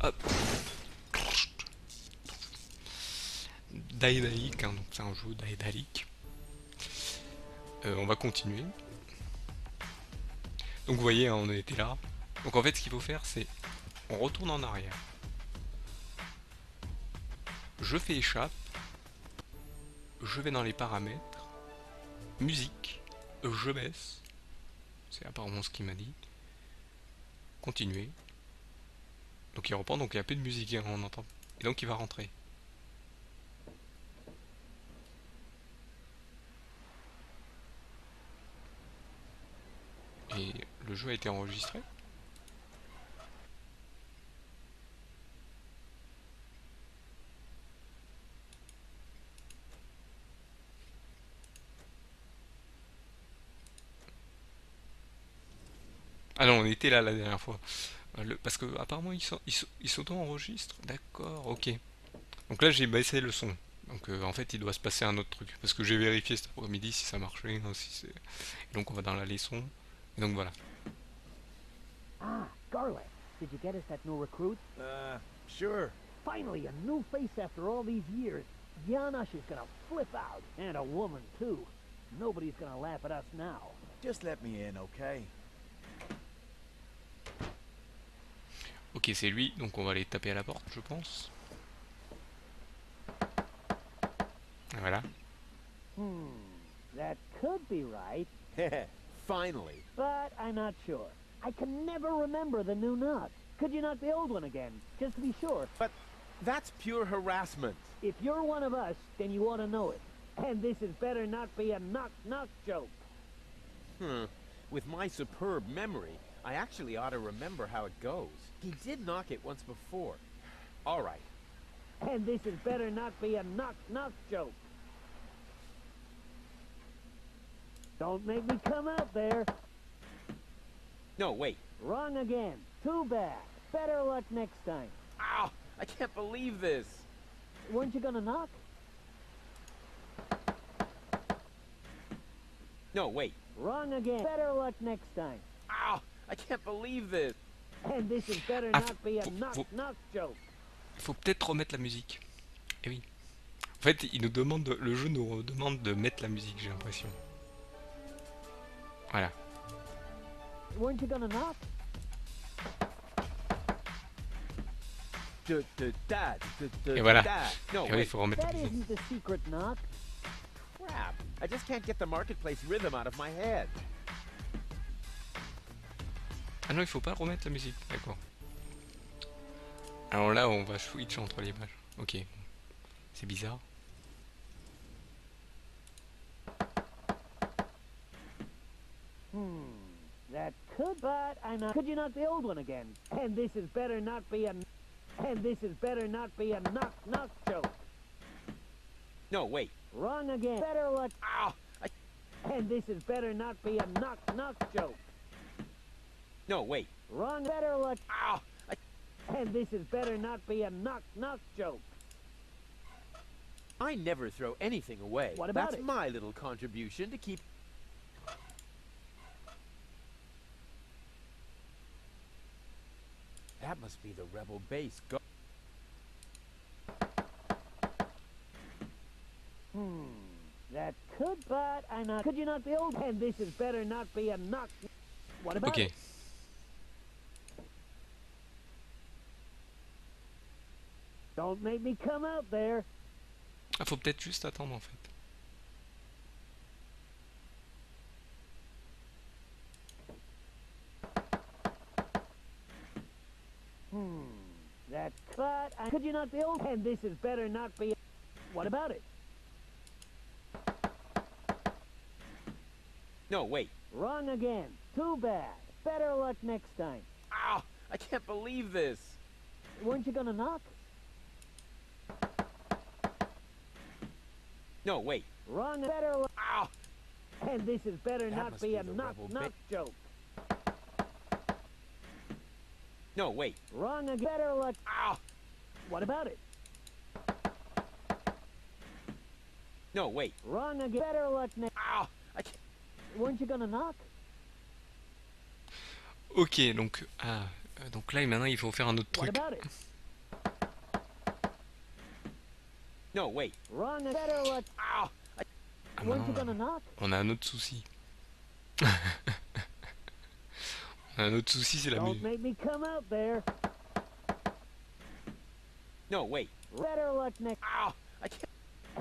hop. Daedalic, hein, donc c'est un jeu Daedalic. On va continuer. Donc vous voyez, hein, on était là. Donc en fait, ce qu'il faut faire, c'est on retourne en arrière. Je fais échappe. Je vais dans les paramètres. Musique. Je baisse. C'est apparemment ce qu'il m'a dit. Continuer. Donc il reprend, donc il n'y a plus de musique, hein, on entend. Et donc il va rentrer. Et le jeu a été enregistré. Ah non, on était là la dernière fois. Parce que apparemment il s'auto-enregistre. D'accord, ok. Donc là j'ai baissé le son. Donc en fait il doit se passer un autre truc. Parce que j'ai vérifié cet après-midi si ça marchait. Hein, si c'est... Donc on va dans la leçon. Et donc voilà. Ah, Garlic, did you get us that new recruit? Sure. Finally, a new face after all these years. Janosch is gonna flip out. And a woman, too. Nobody's gonna laugh at us now. Just let me in, okay? Ok, c'est lui. Donc on va aller taper à la porte, je pense. Voilà. That could be right, Finally. but I'm not sure. I can never remember the new knock. Could you knock the old one again, just to be sure? But that's pure harassment. If you're one of us, then you ought to know it. And this had better not be a knock-knock joke. With my superb memory, I actually ought to remember how it goes. He did knock it once before. All right. And this had better not be a knock-knock joke. Don't make me come out there. No, wait. Wrong again. Too bad. Better luck next time. Ow! I can't believe this. Weren't you gonna knock? No, wait. Wrong again. Better luck next time. Ow! I can't believe this. And this had better Ah, not be a faut- knock-knock joke. Il faut peut-être remettre la musique. Eh oui. En fait, il nous demande, le jeu nous demande de mettre la musique, j'ai l'impression. Voilà. Weren't you gonna knock? Et voilà. No, Et oui, il wait. faut remettre la That musique. isn't the secret knock. Crap. I just can't get the marketplace rhythm out of my head. Ah non, il faut pas remettre la musique, d'accord. Alors là, on va switch entre les pages. Ok. C'est bizarre. That could, but I'm not. Could you knock the old one again? And this is better not be a. And this is better not be a knock-knock joke. No, wait. Wrong again. Better luck. Ow! And this is better not be a knock-knock joke. No, wait. Wrong. Better luck. Ow! And this is better not be a knock-knock joke. I never throw anything away. What about That's it? my little contribution to keep... That must be the rebel base. Go That could, but I'm not. Could you knock the old? And this is better not be a knock. What about Ok. it? Don't make me come out there. Ah, faut peut-être juste attendre en fait. That but I could you knock the old? And this is better not be. What about it? No, wait. Wrong again. Too bad. Better luck next time. Ow! I can't believe this. Weren't you gonna knock? No, wait. Wrong. Better luck. Ow! And this is better That not must be be a the rebel knock-knock joke. No, wait. Wrong again. Better luck. Ow! What about it? No, wait. Wrong again. Better luck next. Ow! I can't... Weren't you gonna knock? Ok, donc, donc là, maintenant, il faut faire un autre What truc. about it? No, wait. Wrong. Better luck. Ow! Ah, Weren't you maintenant, gonna knock? on a un autre souci. On a un autre souci, c'est la Don't musique. make me come out there. No, wait. Better luck next. Ow! I can't.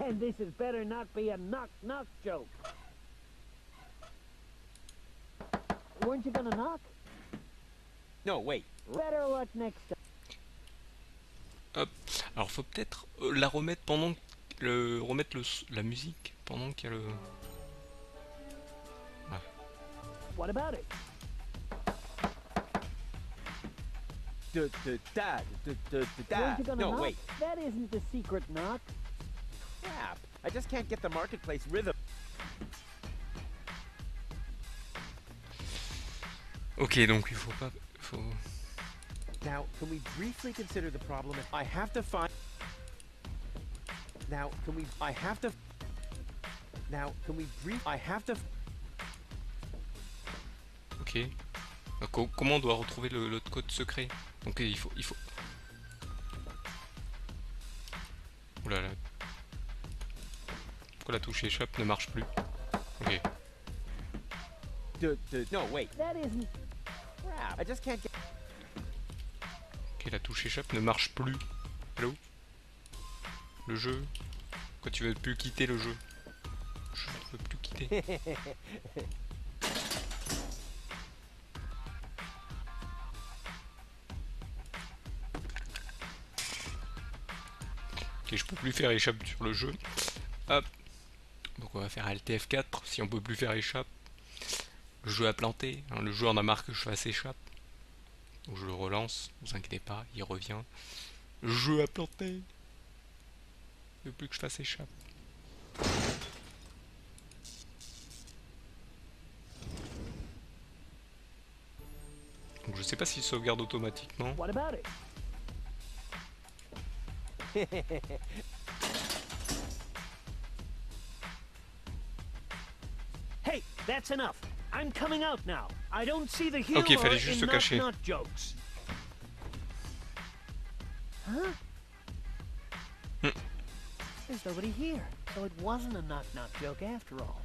And this is better not be a knock joke. Weren't you gonna knock? No, wait. Better luck next time. Hop. Alors faut peut-être la remettre pendant remettre la musique pendant qu'il y a le. Ouais. What about it? Weren't you gonna No, knock? wait. That isn't the secret knock. Crap. I just can't get the marketplace rhythm. Ok, donc il faut pas. Faut... Now, can we briefly consider the problem? I have to find. Now, can we? I have to. Now, can we brief? I have to. Ok. Comment on doit retrouver l'autre code secret? Donc il faut. Oh là là. Pourquoi la touche échappe ne marche plus? Ok. No, wait. That isn't. Crap. I just can't get. Ok, la touche échappe ne marche plus. Allô? Le jeu? Pourquoi tu veux plus quitter le jeu? Je ne veux plus quitter. Ok, je peux plus faire échappe sur le jeu. Hop. Donc on va faire Alt F4 si on peut plus faire échappe. Le jeu a planté, hein, le jeu en a marre que je fasse échappe. Donc je le relance, ne vous inquiétez pas, il revient. Le jeu a planté. Il ne veut plus que je fasse échappe. Donc je sais pas s'il sauvegarde automatiquement. What about it? Hey, that's enough. I'm coming out now. I don't see the humor Ok, fallait juste in se cacher. knock jokes. Huh? There's nobody here, so it wasn't a knock joke after all.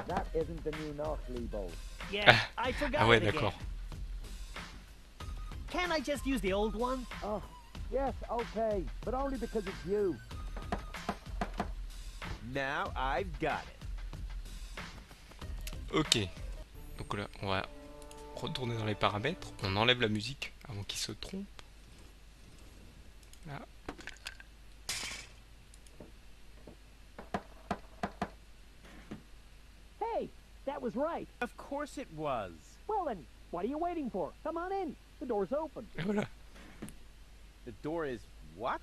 That isn't the new knock, Lebo. Yeah, I forgot Ah ouais, it again. d'accord. Can't I just use the old one? Oh, yes, okay, but only because it's you. Now I've got it. Ok. Donc là, on va retourner dans les paramètres. On enlève la musique avant qu'il se trompe. Là. Hey, that was right. Of course it was. Well then, what are you waiting for? Come on in. The door's open. Et voilà. The door is what?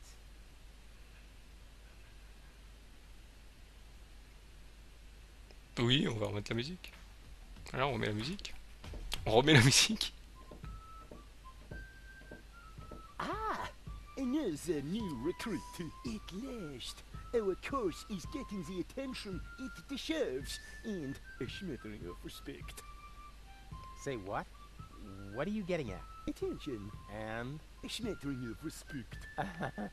Oui, on va remettre la musique. Alors on remet la musique. On remet la musique. Ah, another new recruit. At last, our course is getting the attention it deserves and a smattering of respect. Say what? What are you getting at? Attention And a smattering of respect.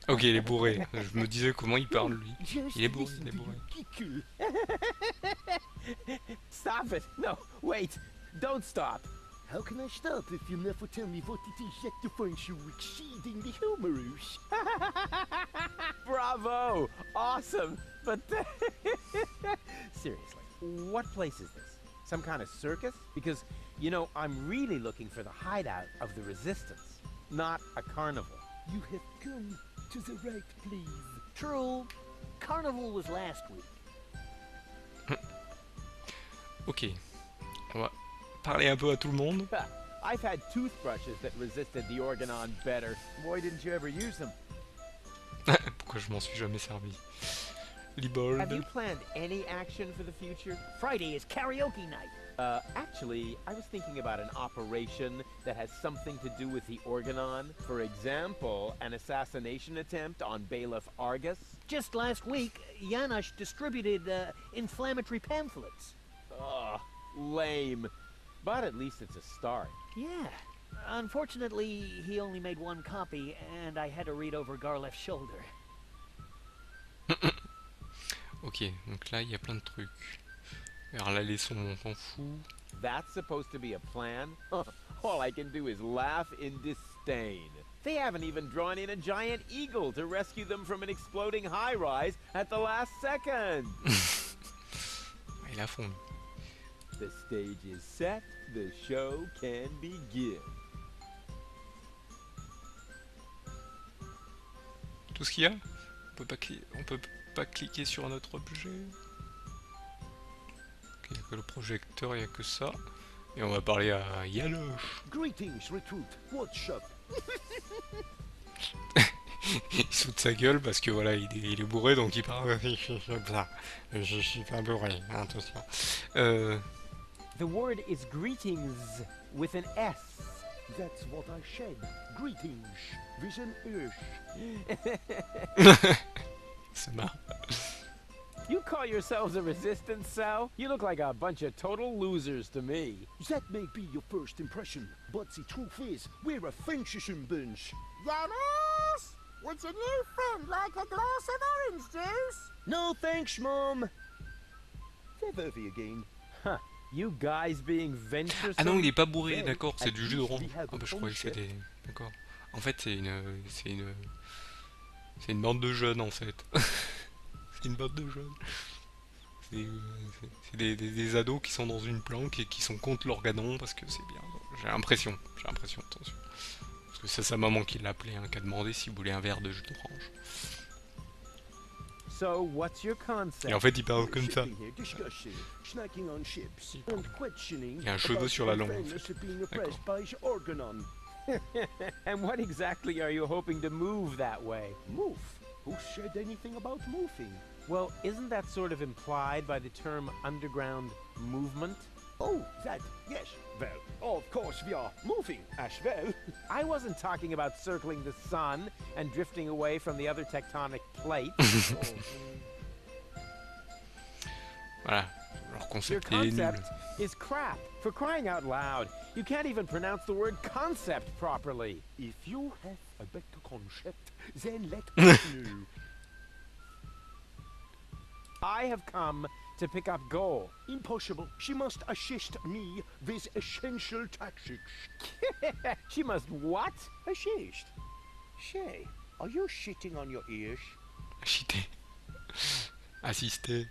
Ok, il est bourré. Je me disais comment il parle lui. Just Il est bourré, listen il est to bourré. you giggle. stop it! No, wait! Don't stop! How can I stop if you never tell me what it is that you find so exceedingly humorous? Bravo! Awesome! But seriously, what place is this? Some kind of circus? Because, you know, I'm really looking for the hideout of the resistance, not a carnival. You have come to the right place. True. Carnival was last week. Ok. On va parler un peu à tout le monde. I've had toothbrushes that resisted the organon better. Why didn't you ever use them? Pourquoi je m'en suis jamais servi? Libold. Have you planned any action for the future? Friday is karaoke night. Actually, I was thinking about an operation that has something to do with the organon. For example, an assassination attempt on Bailiff Argus. Just last week, Janosch distributed inflammatory pamphlets. Ugh, lame. But at least it's a start. Yeah. Unfortunately, he only made one copy, and I had to read over Garleff's shoulder. Ok, donc là il y a plein de trucs. Alors la leçon on s'en fout. That's supposed to be a plan? All I can do is laugh in disdain. They haven't even drawn in a giant eagle to rescue them from an exploding high-rise at the last second. Il a fond. The stage is set, the show can begin. Tout ce qu'il y a, on peut pas cliquer sur un autre objet. Ok, il n'y a que le projecteur, il n'y a que ça. Et on va parler à Yaloche. Greetings, recruit. What's up? Il saute sa gueule parce que voilà, il est bourré donc il parle comme ça. Je suis pas bourré, attention. The word is greetings with an S. That's what I said. Greetings, with an C'est marrant. You call yourselves a resistance cell? You look like a bunch of total losers to me. That may be your first impression, but the truth is, we're a fantasy bunch. Yanis! Would your new friend like a glass of orange juice? No thanks, Mom. They're worthy again. Huh. You guys being venturesome? Ah non, il est pas bourré, d'accord, c'est du jus d'orange. Ah bah je croyais que c'était... D'accord. En fait c'est une bande de jeunes en fait. C'est une bande de jeunes. C'est des ados qui sont dans une planque et qui sont contre l'organon parce que c'est bien. J'ai l'impression, attention. Parce que c'est sa maman qui l'a appelé, hein, qui a demandé s'il voulait un verre de jus d'orange. So, what's your concept? Et en fait il parle comme ça. Sitting here discussing, snacking on chips, and questioning Il y a un cheveu sur la langue, en fairness fait. of being oppressed by his organon. And what exactly are you hoping to move that way? Move? Who said anything about moving? Well, isn't that sort of implied by the term underground movement? Oh, that, yes. Well, of course we are moving as well. I wasn't talking about circling the sun and drifting away from the other tectonic plates. Voilà, leur Your concept est nul. concept is crap. For crying out loud, you can't even pronounce the word concept properly. If you have a better concept, then let us know. I have come to pick up gold. Impossible. She must assist me with essential tactics. She must what? Assist? Say, are you shitting on your ears? Chité. Assisté.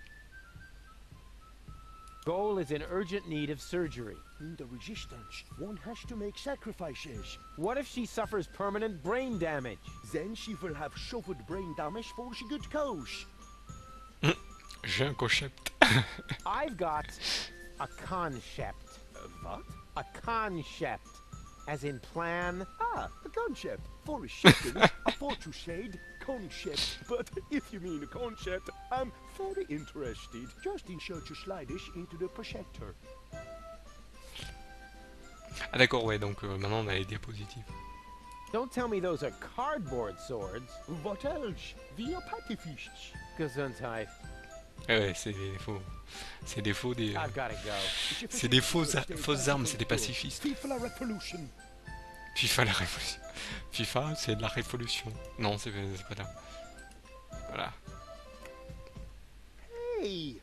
Goal is in urgent need of surgery. In the resistance, one has to make sacrifices. What if she suffers permanent brain damage? Then she will have suffered brain damage for the good cause. J'ai un concept. I've got a concept. What? A concept. As in plan. Ah, a concept. For a second, I thought you said concept. But if you mean a concept, I'm very interested. Just insert your sliders into the projector. Ah d'accord, ouais, donc maintenant on a les diapositives. Don't tell me those are cardboard swords. What else? We are pacifists. Gesundheit. Ouais, c'est des faux des... I've gotta go. C'est des fausses armes, c'est des pacifistes. FIFA la Revolution. FIFA la révolution. FIFA, c'est de la révolution. Non, c'est pas là. Voilà. Hey!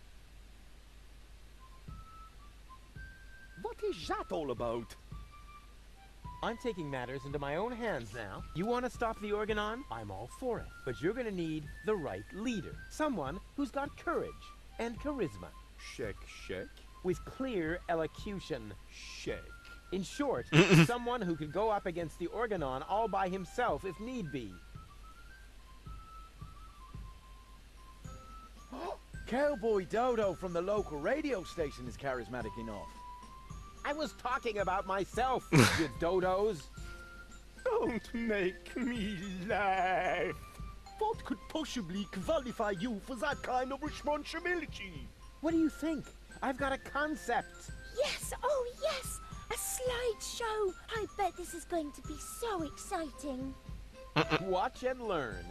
What is that all about? I'm taking matters into my own hands now. You want to stop the Organon? I'm all for it. But you're going to need the right leader. Someone who's got courage and charisma. Check, check. With clear elocution. Check. In short, someone who could go up against the Organon all by himself if need be. Cowboy Dodo from the local radio station is charismatic enough. I was talking about myself, you dodos. Don't make me laugh. What could possibly qualify you for that kind of responsibility? What do you think? I've got a concept. Yes, oh yes! A slideshow! I bet this is going to be so exciting. Watch and learn.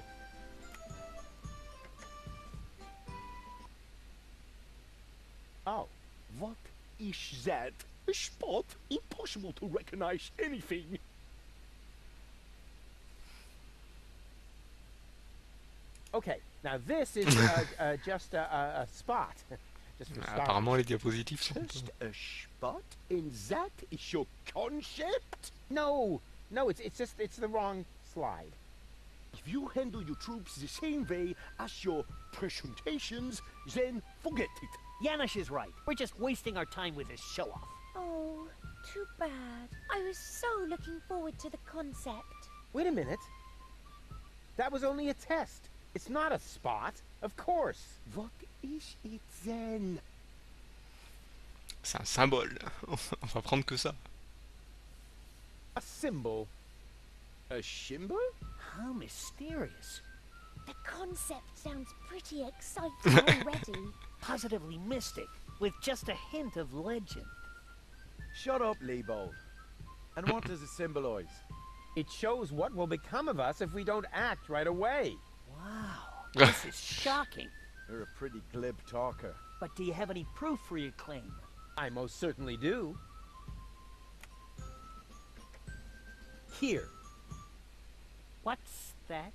Oh, what is that? A spot? Impossible to recognize anything. Okay, Now this is just a spot. Just for starters. Apparemment les diapositives sont... Just a spot, and that is your concept? No, it's the wrong slide. If you handle your troops the same way as your presentations, then forget it. Janosch is right. We're just wasting our time with this show-off. Oh, too bad. I was so looking forward to the concept. Wait a minute. That was only a test. It's not a spot, of course. What is it then? C'est un symbole. On va prendre que ça. A symbol. A symbol? How mysterious. The concept sounds pretty exciting already. Positively mystic, with just a hint of legend. Shut up, Leibold. And what does it symbolize? It shows what will become of us if we don't act right away. Wow, this is shocking. You're a pretty glib talker. But do you have any proof for your claim? I most certainly do. Here. What's that?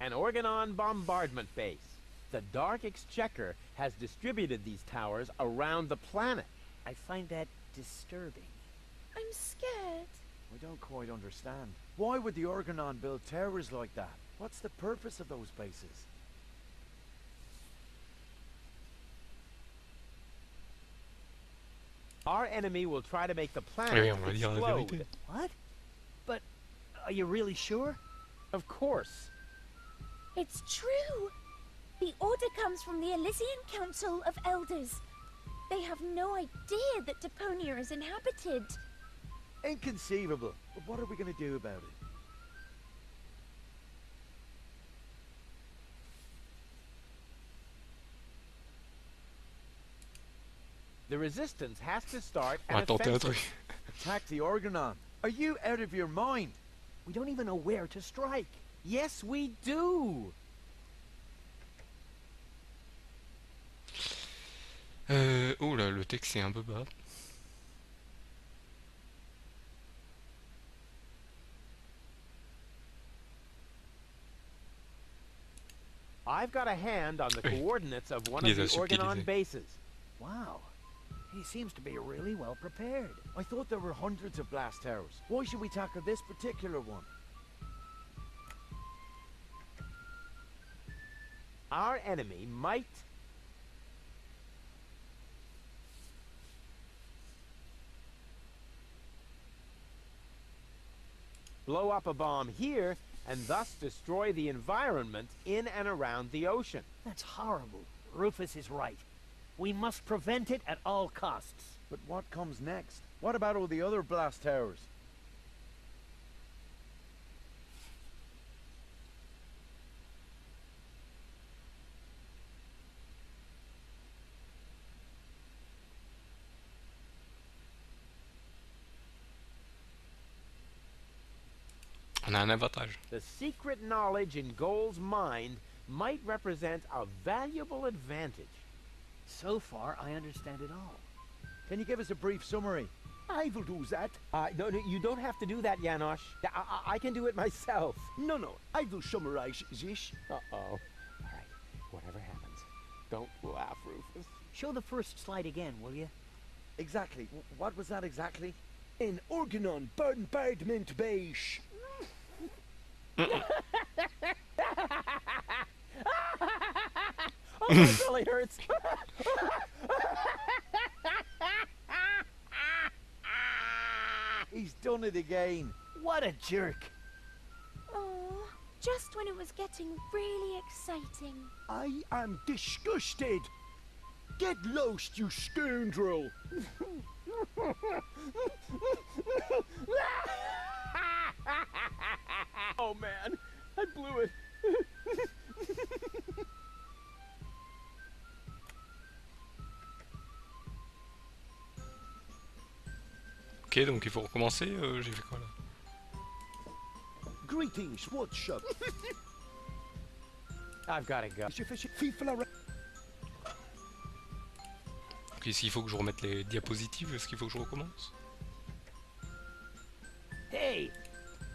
An Organon bombardment base. The Dark Exchequer has distributed these towers around the planet. I find that disturbing. I'm scared. I don't quite understand. Why would the Organon build towers like that? What's the purpose of those bases? Our enemy will try to make the Oui, planet on va dire la explode. vérité. What? But are you really sure? Of course. It's true. The order comes from the Elysian Council of Elders. They have no idea that Deponia is inhabited. Inconceivable. But what are we going to do about it? The resistance has to start On va an tenter un offensive. truc. Attack the Organon. Are you out of your mind? We don't even know where to strike. Yes, we do. Oh là, le texte est un peu bas. I've got a hand on the Oui. coordinates of one Les of a the Organon subtilisés. bases. Wow. He seems to be really well prepared. I thought there were hundreds of blast towers. Why should we tackle this particular one? Our enemy might blow up a bomb here and thus destroy the environment in and around the ocean. That's horrible. Rufus is right. We must prevent it at all costs. But what comes next? What about all the other blast towers? On a un avantage. The secret knowledge in Goal's mind might represent a valuable advantage. So far, I understand it all. Can you give us a brief summary? I will do that. No, you don't have to do that, Janosch. I can do it myself. No, I will summarize this. Uh-oh. All right, whatever happens, don't laugh, Rufus. Show the first slide again, will you? Exactly. What was that exactly? An Organon bombardment base. Oh, that really hurts. He's done it again. What a jerk. Oh, just when it was getting really exciting. I am disgusted. Get lost, you scoundrel. Oh man, I blew it. Ok, donc il faut recommencer. J'ai fait quoi là? Greetings, what's up? I've got to go. Ok, s'il faut que je remette les diapositives, est-ce qu'il faut que je recommence? Hey,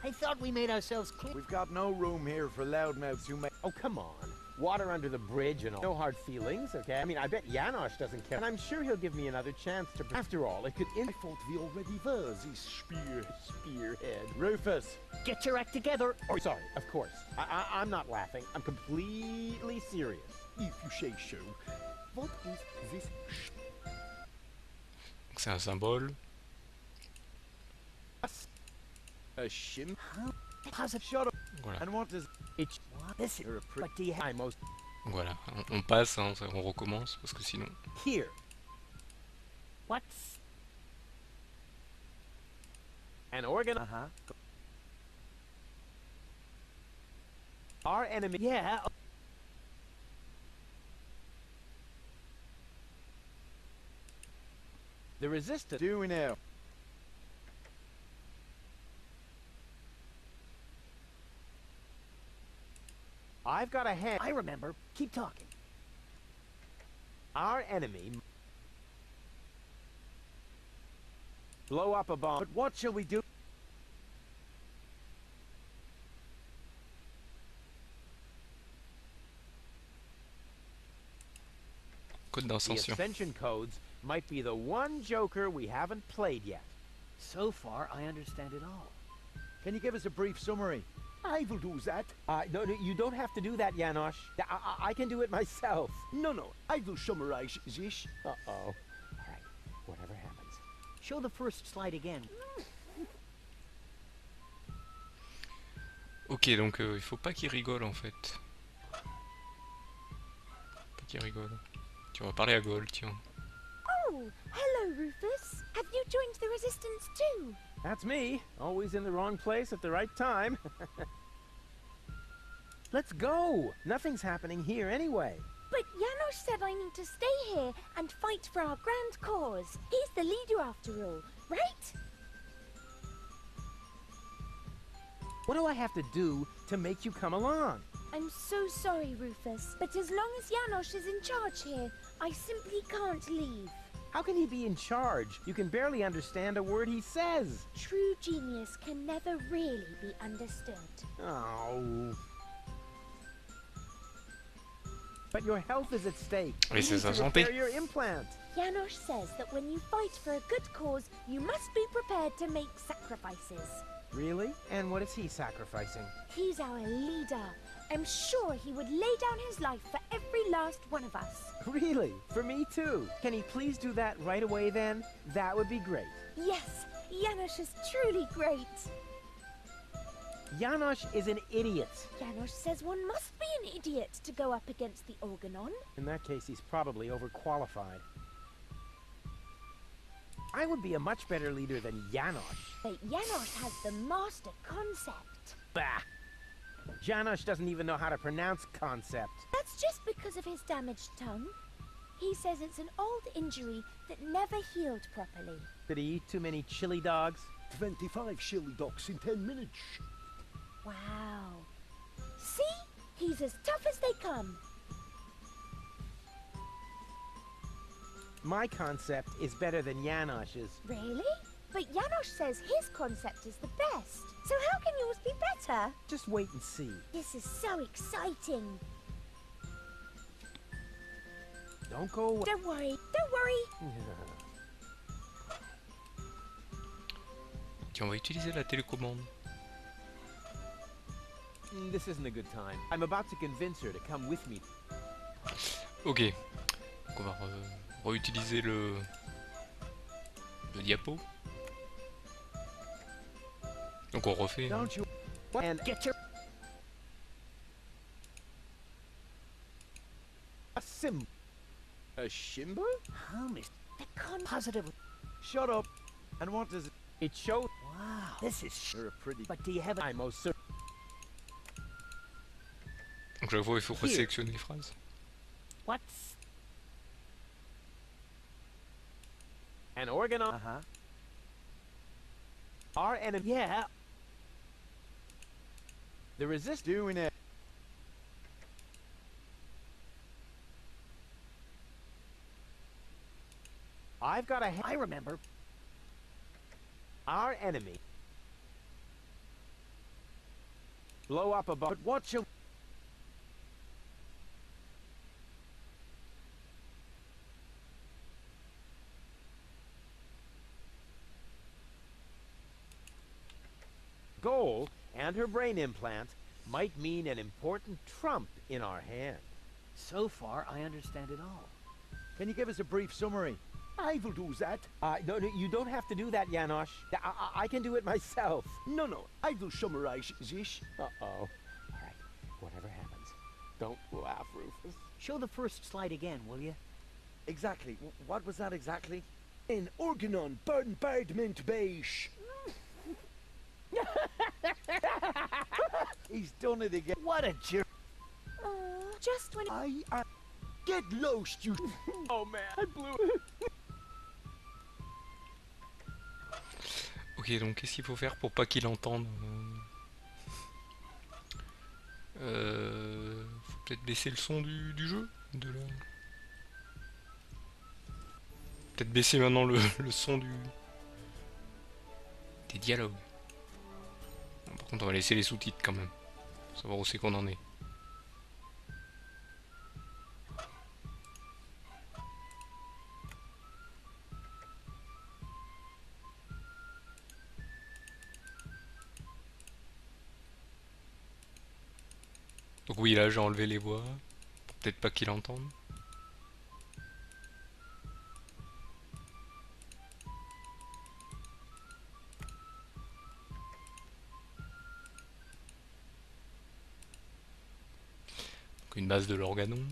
I thought we made ourselves clear. We've got no room here for loudmouths who make... Oh, come on. Water under the bridge and all. No hard feelings, okay? I mean, I bet Janosch doesn't care. And I'm sure he'll give me another chance to... After all, it could... I thought we already were this Spearhead. Rufus! Get your act together. Oh, sorry, of course. I'm not laughing. I'm completely serious. if you say so. What is this C'est un symbole. A shim? Positive. Shut up. Voilà. And what does... It's... This You're a prick. But do you have I most... Voilà. On passe, hein, on recommence parce que sinon. Here. what's An organ... Uh-huh. Our enemy... yeah? The resistance... Do we now? I've got a hand... I remember. Keep talking. Our enemy... Blow up a bomb... But what shall we do? Code The d'intention. Ascension codes might be the one Joker we haven't played yet. So far, I understand it all. Can you give us a brief summary? I will do that. No, you don't have to do that, Janosch. I can do it myself. No, I will summarize this. Uh-oh. All right, whatever happens. Show the first slide again. Ok, donc il faut pas qu'il rigole en fait. Pas qu'il rigole. Tu vas parler à Gol, tiens. Oh, hello, Rufus. Have you joined the Resistance too? That's me, always in the wrong place at the right time. Let's go! Nothing's happening here anyway. But Janosch said I need to stay here and fight for our grand cause. He's the leader after all, right? What do I have to do to make you come along? I'm so sorry, Rufus, but as long as Janosch is in charge here, I simply can't leave. How can he be in charge? You can barely understand a word he says. True genius can never really be understood. Oh. But your health is at stake. Oui, You c'est need sa to santé. repair your implant. Janosch says that when you fight for a good cause, you must be prepared to make sacrifices. Really? And what is he sacrificing? He's our leader. I'm sure he would lay down his life for every last one of us. Really? For me too? Can he please do that right away then? That would be great. Yes, Janosch is truly great. Janosch is an idiot. Janosch says one must be an idiot to go up against the Organon. In that case, he's probably overqualified. I would be a much better leader than Janosch. But Janosch has the master concept. Bah! Janosch doesn't even know how to pronounce concept. That's just because of his damaged tongue. He says it's an old injury that never healed properly. Did he eat too many chili dogs? 25 chili dogs in 10 minutes. Wow. See? He's as tough as they come. My concept is better than Janosch's. Really? But Janosch says his concept is the best. So how can yours be better? Just wait and see. This is so exciting. Don't go away. Don't worry. Don't worry. Tiens, on va utiliser la télécommande. This isn't a good time. I'm about to convince her to come with me. Ok. Donc on va réutiliser le diapo. Donc on refait. Hein. Don't you... And Get your... a sim. A shimbo? How, Miss... The positive... Shut up. And what does... It shows... Wow. This is... You're a pretty... But do you have a... I most certainly... Donc je vois, il faut resélectionner les phrases. What's... An organon... Uh-huh. Our enemy... Yeah. The resist... Doing it. I've got a... I remember. Our enemy... Blow up a bomb. But what shall... Gold and her brain implant might mean an important trump in our hand. So far, I understand it all. Can you give us a brief summary? I will do that. No, you don't have to do that, Janosch. I can do it myself. No, I will summarize this. Uh-oh. All right, whatever happens, don't laugh, Rufus. Show the first slide again, will you? Exactly. What was that exactly? An organon bombardment base. He's done it again. What a jerk! Oh, just when Get lost, you... Oh man, I blew it. Ok, donc qu'est-ce qu'il faut faire pour pas qu'il entende? Faut peut-être baisser le son du jeu, peut-être baisser maintenant le son des dialogues. Bon, par contre, on va laisser les sous-titres quand même, pour savoir où c'est qu'on en est. Donc oui, là j'ai enlevé les voix, pour peut-être pas qu'il entende. Donc une base de l'organon.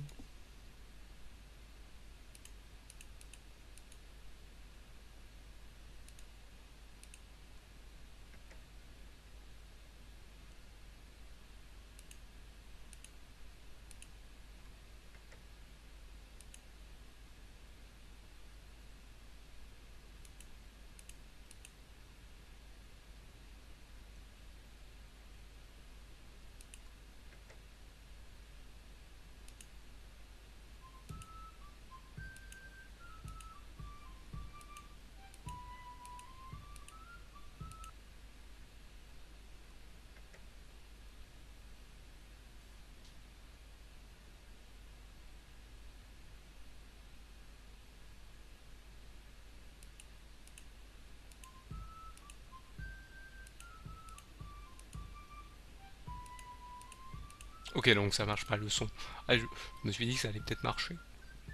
Ok, donc ça marche pas le son. Ah, je me suis dit que ça allait peut-être marcher.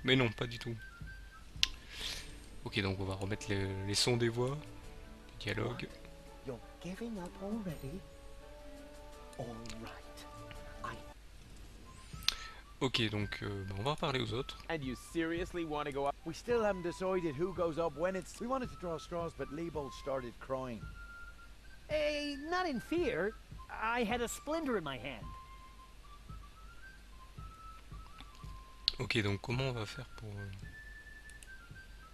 Mais non, pas du tout. Ok, donc on va remettre les sons des voix, les dialogues. You're giving up already? All right. Ok, donc bah, on va parler aux autres. And you seriously want to go up? We still haven't decided who goes up when it's... We wanted to draw straws, but Leibold started crying. Hey, not in fear. I had a splinter in my hand. Ok, donc comment on va faire pour...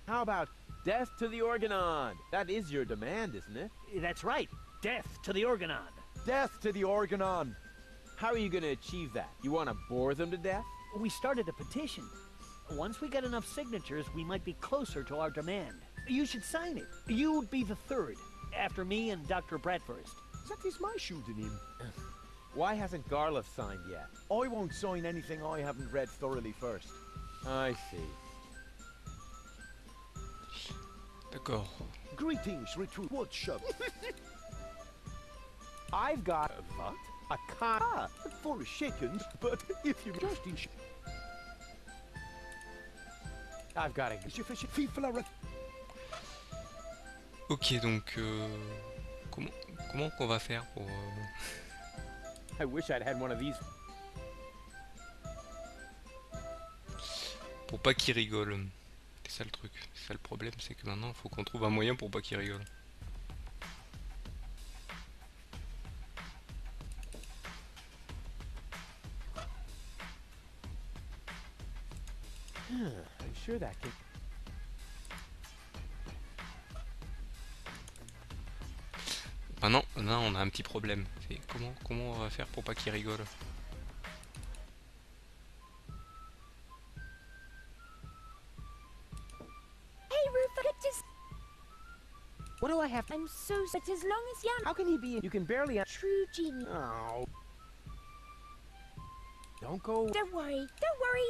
How about death to the Organon? That is your demand, isn't it? That's right. Death to the Organon. Death to the Organon! How are you going to achieve that? You want to bore them to death? We started a petition. Once we get enough signatures, we might be closer to our demand. You should sign it. You'd be the third, after me and Dr. Bradfurst. That is my pseudonym. Why hasn't Garliff signed yet? I won't sign anything I haven't read thoroughly first. I see. D'accord. Greetings, Retrouvez Wolgulc. I've got... What? A con... For a second, but if you just in... I've got a... Ok, donc... comment qu'on va faire pour... I wish I'd had one of these. Pour pas qu'il rigole. C'est ça le truc. C'est ça le problème, c'est que maintenant il faut qu'on trouve un moyen pour pas qu'il rigole. I'm sure that could... Maintenant, on a un petit problème. C'est comment on va faire pour pas qu'il rigole. Hey, Rufus, What do I have to... I'm so... But as long as Jan... How can he be... You can barely... True genius. Oh. Don't go. Don't worry, don't worry.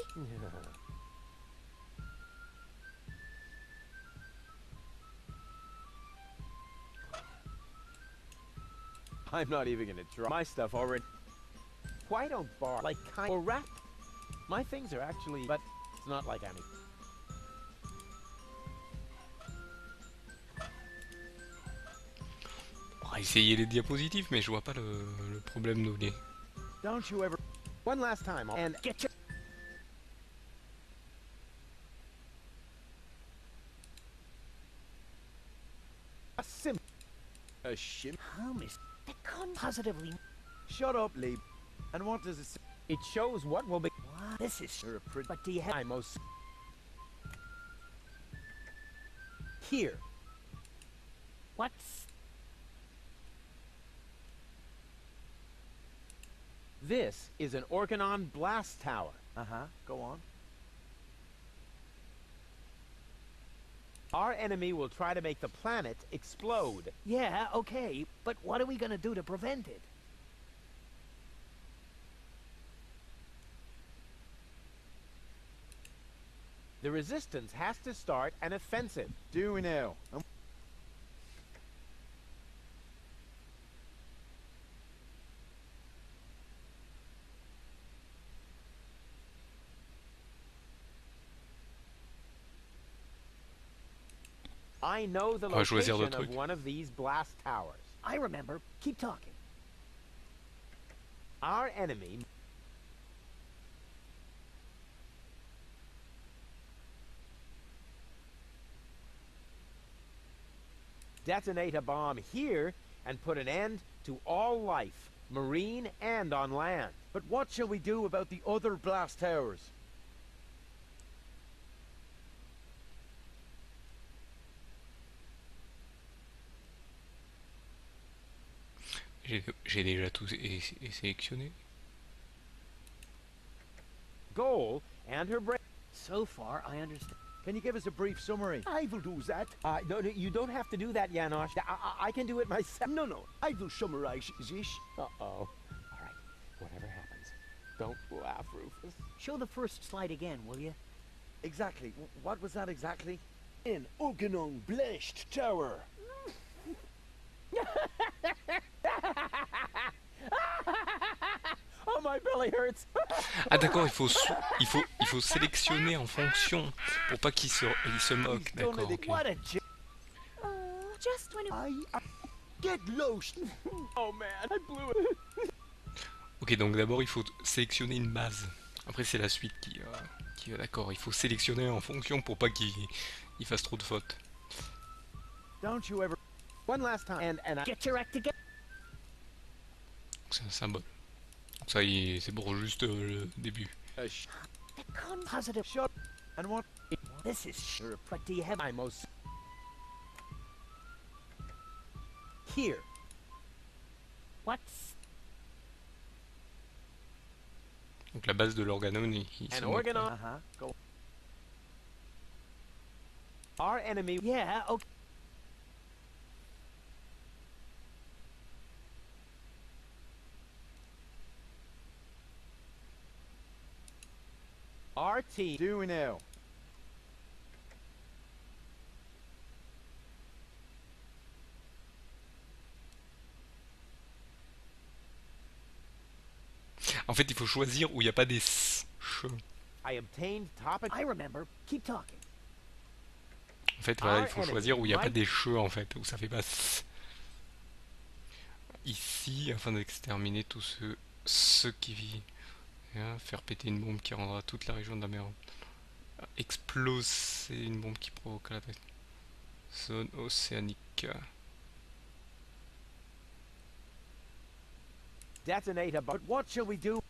I'm not even gonna try. My stuff already. Why don't bar like kind or wrap? My things are actually, but it's not like any. On va essayer les diapositives, mais je vois pas le problème d'oublier. Don't you ever... One last time, and Get your... a sim. A shim. How miss... The con... Positively... Shut up, Lee. And what does it say? It shows what will be. What? This is... You're a pretty... But do you have... I most. Here. What's... This is an Organon blast tower. Uh-huh. Go on. Our enemy will try to make the planet explode. Yeah, okay. But what are we gonna do to prevent it? The resistance has to start an offensive. Do we now? I know the On va choisir location le of truc. one of these blast towers. I remember. Keep talking. Our enemy detonate a bomb here and put an end to all life, marine and on land. But what shall we do about the other blast towers? J'ai déjà tout sélectionné. Goal and her brain. So far, I understand. Can you give us a brief summary? I will do that. No, you don't have to do that, Janosch. I can do it myself. No, no, I will summarize this. Uh-oh. All right, whatever happens, don't laugh, Rufus. Show the first slide again, will you? Exactly. What was that exactly? An Organon blast tower. Oh, my belly hurts. Ah d'accord, il faut sélectionner en fonction pour pas qu'il se moque. D'accord, ok. What a j... Oh, just when it... Get lost. Oh man, I blew it. Ok, donc d'abord il faut sélectionner une base. Après c'est la suite qui va d'accord. Il faut sélectionner en fonction pour pas qu'il fasse trop de fautes. Don't you ever... One last time, and I... Get your act together. C'est un symbole. Donc ça c'est pour juste le début. The con... Positive... Shut... And what... This is... Sure, but do you have... I most... Here. What's... Donc la base de l'organone, il se An moque. Organon. Uh-huh. Go... Our enemy... Yeah, okay. Our team... Do we now? En fait il faut choisir où il n'y a pas des che. I obtained topic... I remember. Keep talking. En fait voilà, il faut choisir où il n'y a pas des che en fait, où ça fait pas s. Ici, afin d'exterminer tous ceux qui vivent. Faire péter une bombe qui rendra toute la région de la mer. Exploser une bombe qui provoquera la zone océanique. Detonate a bomb. But what shall we do?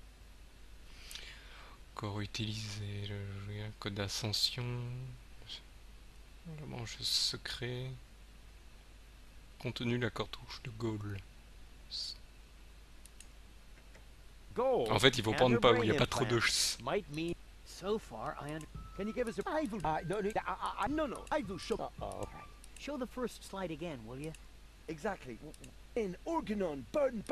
Encore utiliser le code d'ascension. Le manche secret. Contenu de la cartouche de Gaulle. Goal. En fait, il faut and prendre her pas où il n'y a brain pas trop de implant ch. might mean... So far, I under... Can you give us a... I will... No, no, I will Uh-oh. Show the first slide again, will you? Exactly. An Organon burn.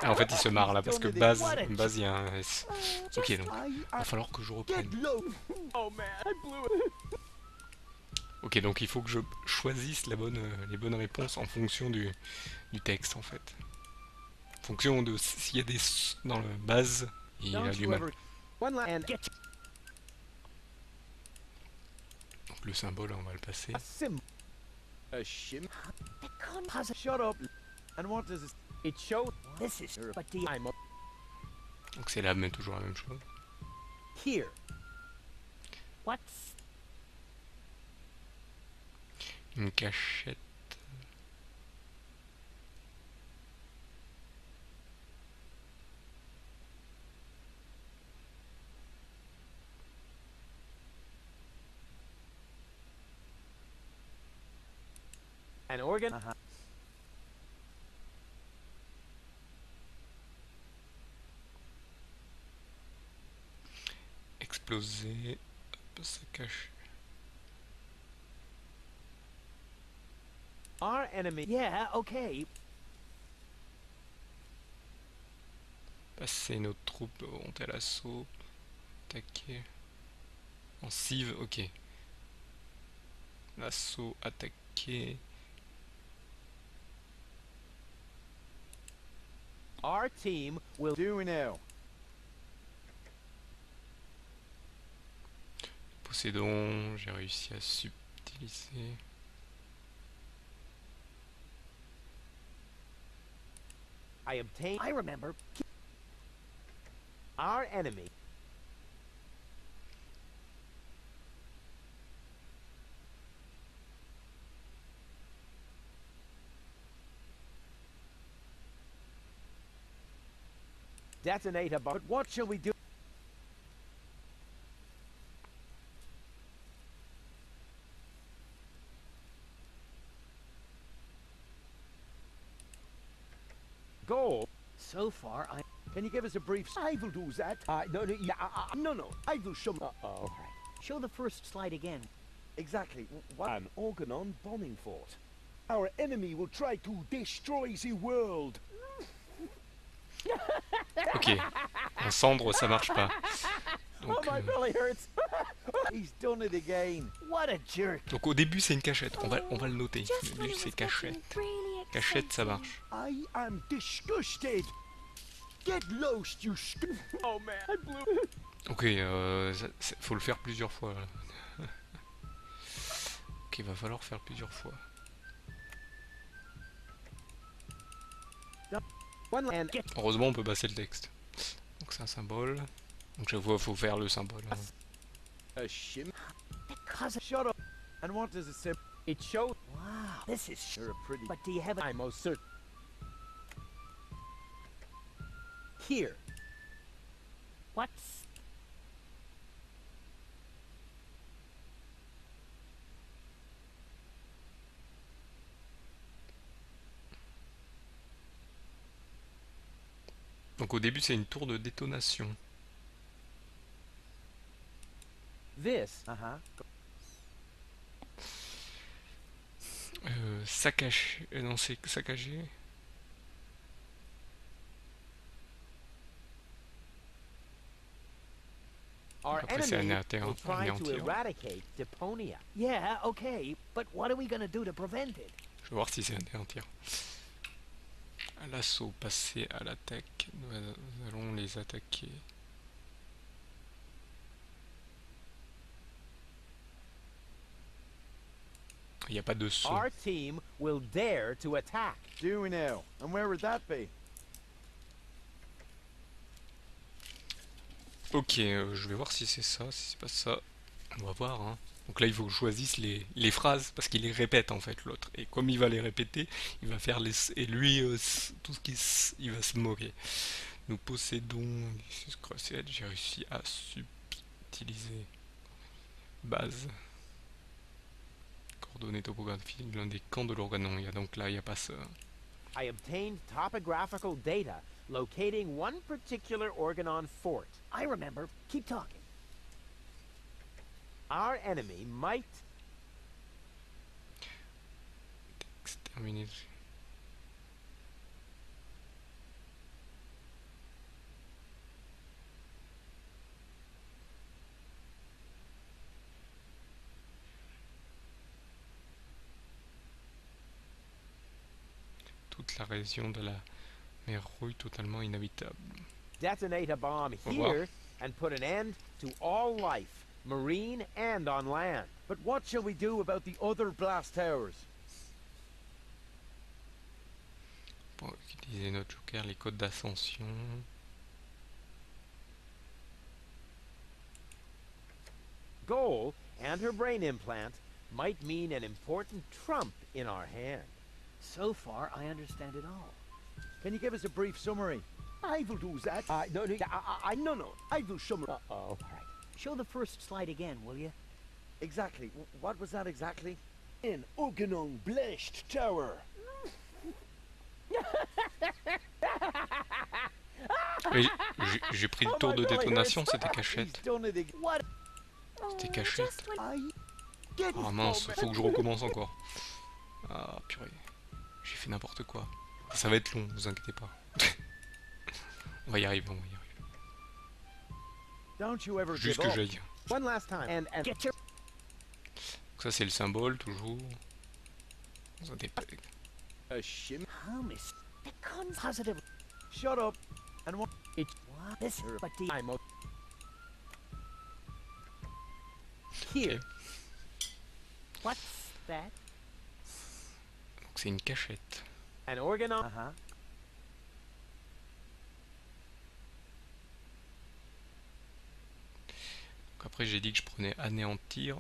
Ah, en fait, il se marre là parce que base, il y a un S. Ok, donc va falloir que je reprenne. Oh man, I blew it. Ok, donc il faut que je choisisse les bonnes réponses en fonction du texte en fait. En fonction de s'il y a des dans le base, il a du mal. One last and Donc le symbole, on va le passer. a sim. A shim. Shut up. And what does this... It shows This is... But the... I'm up Donc c'est là, mais toujours la même chose. here. What's... Une cachette. An organ. Exploser. Hop, ça cache. Our enemy. Yeah, okay. Passer nos troupes, monter à l'assaut. Attaquer. En cive, ok. L'assaut, attaquer. Our team will Do now. Possédons, j'ai réussi à subtiliser. I obtain I remember. our enemy. Detonate a bomb. But what shall we do? Goal. So far, I... Can you give us a brief... I will do that. No, I will show... Uh-oh. Show the first slide again. Exactly. What? An Organon bombing fort. Our enemy will try to destroy the world. Ok. En cendre, ça marche pas. Oh, Donc, my belly hurts. He's done it again. What a jerk. donc au début c'est une cachette, on va le noter. Just Au when début it c'est was getting cachette. really Cachette ça exciting. marche. I am disgusted. Get lost, you Oh man, I blew it. Ok, faut le faire plusieurs fois. Là. Ok, va falloir faire plusieurs fois. One and Heureusement on peut passer le texte. Donc c'est un symbole. Donc je vois, faut faire le symbole. Hein. a shim. Shut up. And what does it say? It shows Wow, this is... You're a pretty... But do you have a... I'm most certain. Here. What's... Donc au début c'est une tour de détonation. This Saccagé. Non, c'est saccagé. our Après, c'est enemy anéantir, will try to anéantir. eradicate Deponia. Yeah, okay. But what are we gonna do to prevent it? Je vais voir si c'est anéantir. À l'assaut, passer à l'attaque. Nous allons les attaquer. Il n'y a pas de saut. Our team will dare to attack. Do now. And where would that be? Ok, je vais voir si c'est ça. Si c'est pas ça, on va voir. Hein. Donc là, il faut que je choisisse les phrases parce qu'il les répète en fait l'autre. Et comme il va les répéter, il va faire les et lui tout ce qui il va se moquer. Nous possédons. J'ai réussi à subtiliser. Base. Coordonnées topographiques, l'un des camps de l'organon. Donc là, il n'y a pas ça. I obtained topographical data locating one particular Organon fort. I remember. Keep talking. Our enemy might Exterminer. toute la région de la mer Roux totalement inhabitable. Detonate a bomb Au revoir. here and put an end to all life, marine and on land. But what shall we do about the other blast towers? Pour utiliser notre joker, les codes d'ascension. Goal and her brain implant might mean an important trump in our hand. So far, I understand it all. Can you give us a brief summary? I will do that. No. I will show. Uh-oh. Show the first slide again, will you? Exactly. What was that exactly? An Organon Blast Tower. Oui, j'ai pris le tour de détonation, c'était cachette. He's done it again. What? C'était Oh, cachette. just when I get Ah mince, faut que je recommence encore. Ah purée, j'ai fait n'importe quoi. Ça va être long, vous inquiétez pas. On va y arriver, on va y arriver. Don't you ever Juste give que up. j'aille. One last time. And Get your... Donc ça c'est le symbole, toujours. Dans un des... a shim. Thomas, the cons... positive... Shut up. And what? What? This... But the... I'm here. Ok. What's that? Donc c'est une cachette. An organon. Uh-huh. Donc après j'ai dit que je prenais anéantir.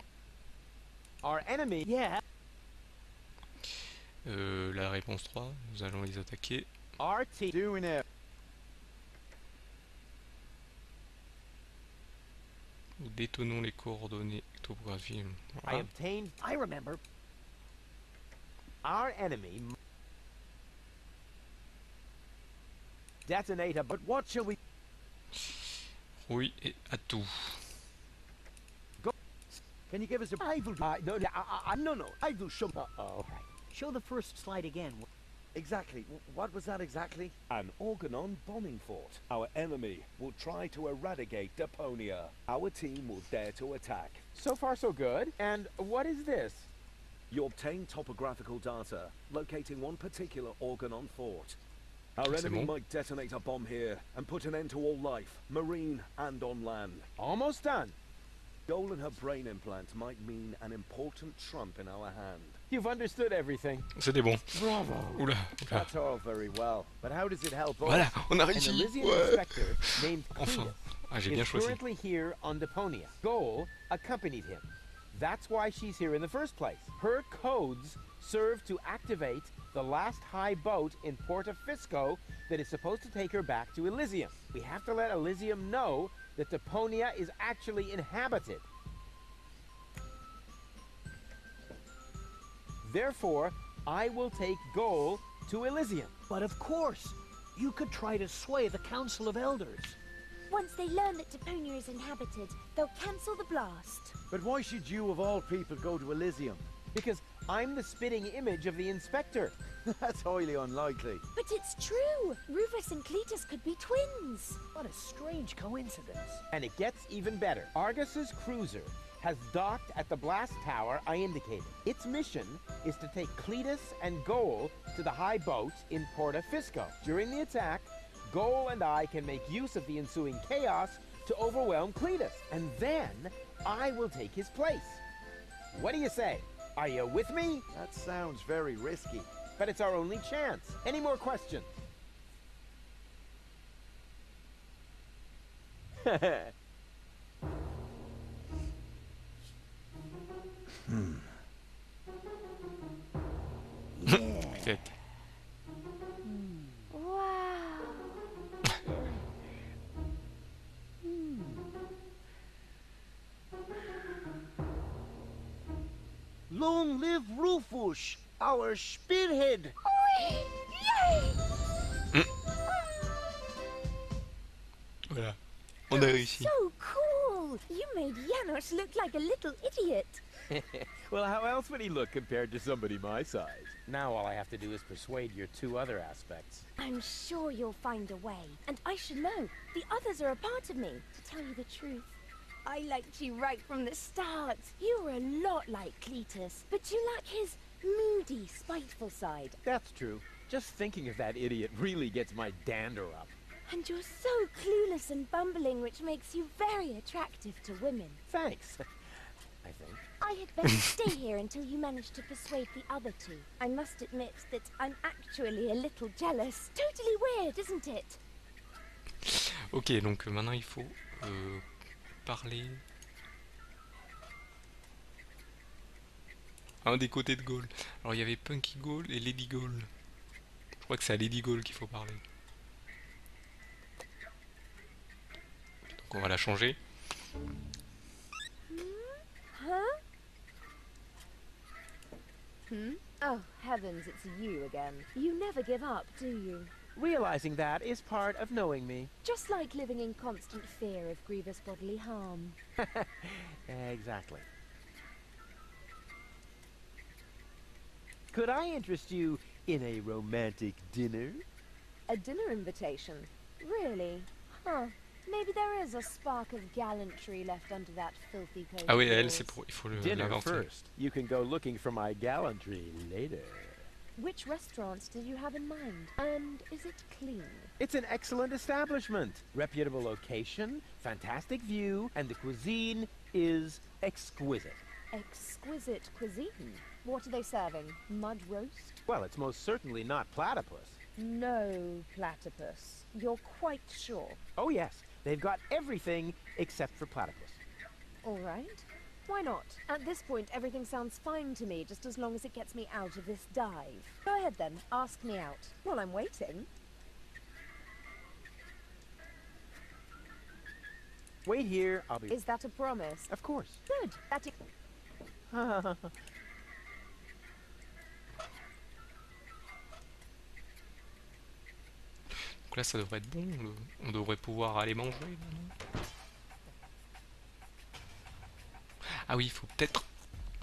Our enemy. Yeah. La réponse 3, nous allons les attaquer. Our team. Doing it. Nous détonons les coordonnées topographiques. I Voilà. obtained I remember. our enemy. Detonate a. But what shall we... Oui, et à tout. Can you give us a... I will do. No. I will show. Uh-oh. Show the first slide again. Exactly. What was that exactly? An Organon bombing fort. Our enemy will try to eradicate Deponia. Our team will dare to attack. So far, so good. And what is this? You obtain topographical data locating one particular Organon fort. Our C'est enemy bon. might detonate a bomb here and put an end to all life, marine and on land. Almost done. Goal in her brain implant might mean an important trump in our hand. You've understood everything. C'était bon. Bravo. Oula, oula. That's all very well. But how does it help Voilà, us? on a An réussi. Elysian Ouais. inspector named Enfin. Cletus Ah, j'ai bien is choisi. currently here on Deponia. Goal accompanied him. That's why she's here in the first place. Her codes serve to activate the last high boat in Porta Fisco that is supposed to take her back to Elysium. We have to let Elysium know that Deponia is actually inhabited. Therefore, I will take Goal to Elysium. But of course, you could try to sway the Council of Elders. Once they learn that Deponia is inhabited, they'll cancel the blast. But why should you, of all people, go to Elysium? Because I'm the spitting image of the inspector. That's highly unlikely. But it's true! Rufus and Cletus could be twins. What a strange coincidence. And it gets even better. Argus's cruiser has docked at the blast tower I indicated. Its mission is to take Cletus and Goal to the high boat in Porta Fisco. During the attack, Goal and I can make use of the ensuing chaos to overwhelm Cletus. And then I will take his place. What do you say? Are you with me? That sounds very risky. But it's our only chance. Any more questions? Peut-être. Wow. Long live Rufus, our spearhead. Yay! Voilà. On a réussi. So cool! You made Janos look like a little idiot. Well, how else would he look compared to somebody my size? Now all I have to do is persuade your two other aspects. I'm sure you'll find a way. And I should know, the others are a part of me, to tell you the truth. I liked you right from the start. You were a lot like Cletus, but you lack his moody, spiteful side. That's true. Just thinking of that idiot really gets my dander up. And you're so clueless and bumbling, which makes you very attractive to women. Thanks. I think. I had better stay here until you manage to persuade the other two. I must admit that I'm actually a little jealous. Totally weird, isn't it? Ok, donc maintenant il faut parler à un des côtés de Gaul. Alors il y avait Punky Gaul et Lady Gaul. Je crois que c'est à Lady Gaul qu'il faut parler. Donc on va la changer. Huh? Oh, heavens, it's you again. You never give up, do you? Realizing that is part of knowing me. Just like living in constant fear of grievous bodily harm. Exactly. Could I interest you in a romantic dinner? A dinner invitation? Really? Huh. Maybe there is a spark of gallantry left under that filthy coat. Ah oui, elle c'est pour, il faut Dinner l'inventer. first. You can go looking for my gallantry later. Which restaurants did you have in mind? And is it clean? It's an excellent establishment. Reputable location, fantastic view, and the cuisine is exquisite. Exquisite cuisine. What are they serving? Mud roast? Well, it's most certainly not platypus. No platypus. You're quite sure? Oh yes, they've got everything except for platypus. All right. Why not? At this point, everything sounds fine to me, just as long as it gets me out of this dive. Go ahead then, ask me out. While I'm waiting. Wait here, I'll be... Is that a promise? Of course. Good. That is... Donc là ça devrait être bon, on devrait pouvoir aller manger. Non? Ah oui, il faut peut-être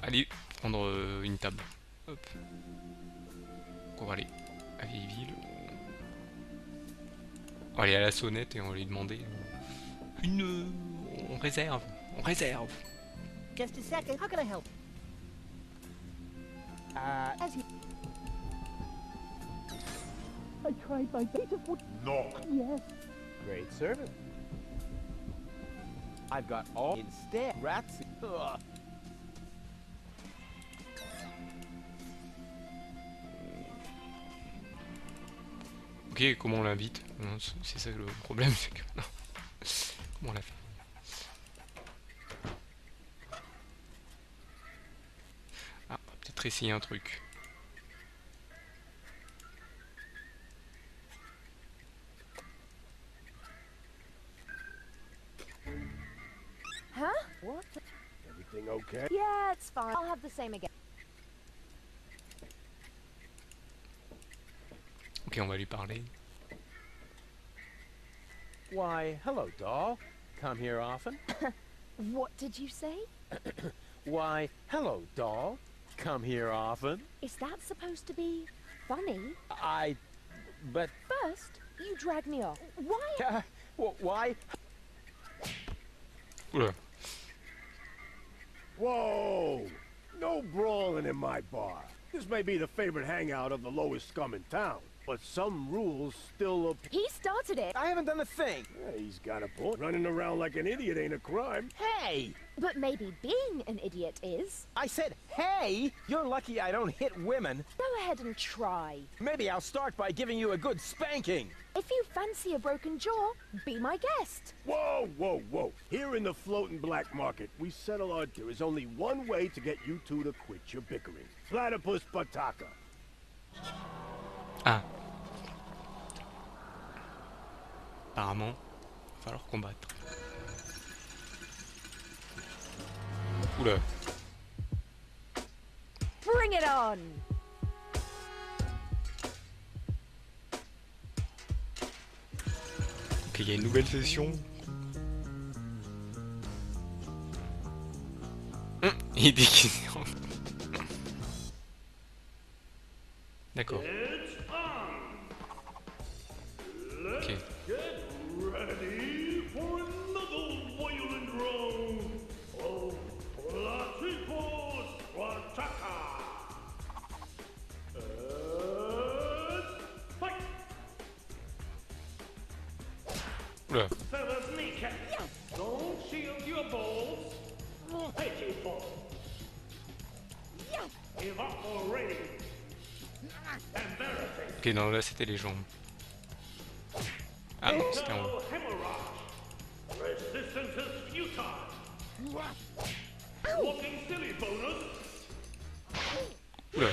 aller prendre une table. Hop. Donc on va aller à Vieilleville. On va aller à la sonnette et on va lui demander une... on réserve, on réserve. Just a second. How can I help? As you... I tried my best of what... Knock. Yes. Great service. I've got all instead. Rats. Ugh. Ok, comment on l'invite? C'est ça le problème, c'est que... Non. Comment on l'a fait? Ah, on va peut-être essayer un truc. Huh? What? Everything okay? Yeah, it's fine. I'll have the same again. Ok, on va lui parler. Why, hello, doll. Come here often? What did you say? Why, hello, doll. Come here often? Is that supposed to be funny? But... First, you drag me off. Why? Why? Oula. Whoa! No brawling in my bar. This may be the favorite hangout of the lowest scum in town, but some rules still apply. He started it. I haven't done a thing. Yeah, he's got a point. Running around like an idiot ain't a crime. Hey! But maybe being an idiot is. I said, hey! You're lucky I don't hit women. Go ahead and try. Maybe I'll start by giving you a good spanking. If you fancy a broken jaw, be my guest. Whoa, whoa, whoa. Here in the floating black market, we settle our... There is only one way to get you two to quit your bickering. Platypus Pataka. Ah. Apparemment, il va falloir combattre. Oula. Bring it on! Ok, il y a une nouvelle session. Il est déguisé en... D'accord. Ok. Ready for another violent round of Platypus Pataka. And Oula. Feathered kneecap. Don't shield your balls. Petty ball. Evaporating. Embarrassing. Ok, non, là c'était les jambes. Ah non, c'était en haut. Hemorrhage. Resistance is futile. Walking silly bonus. Oula.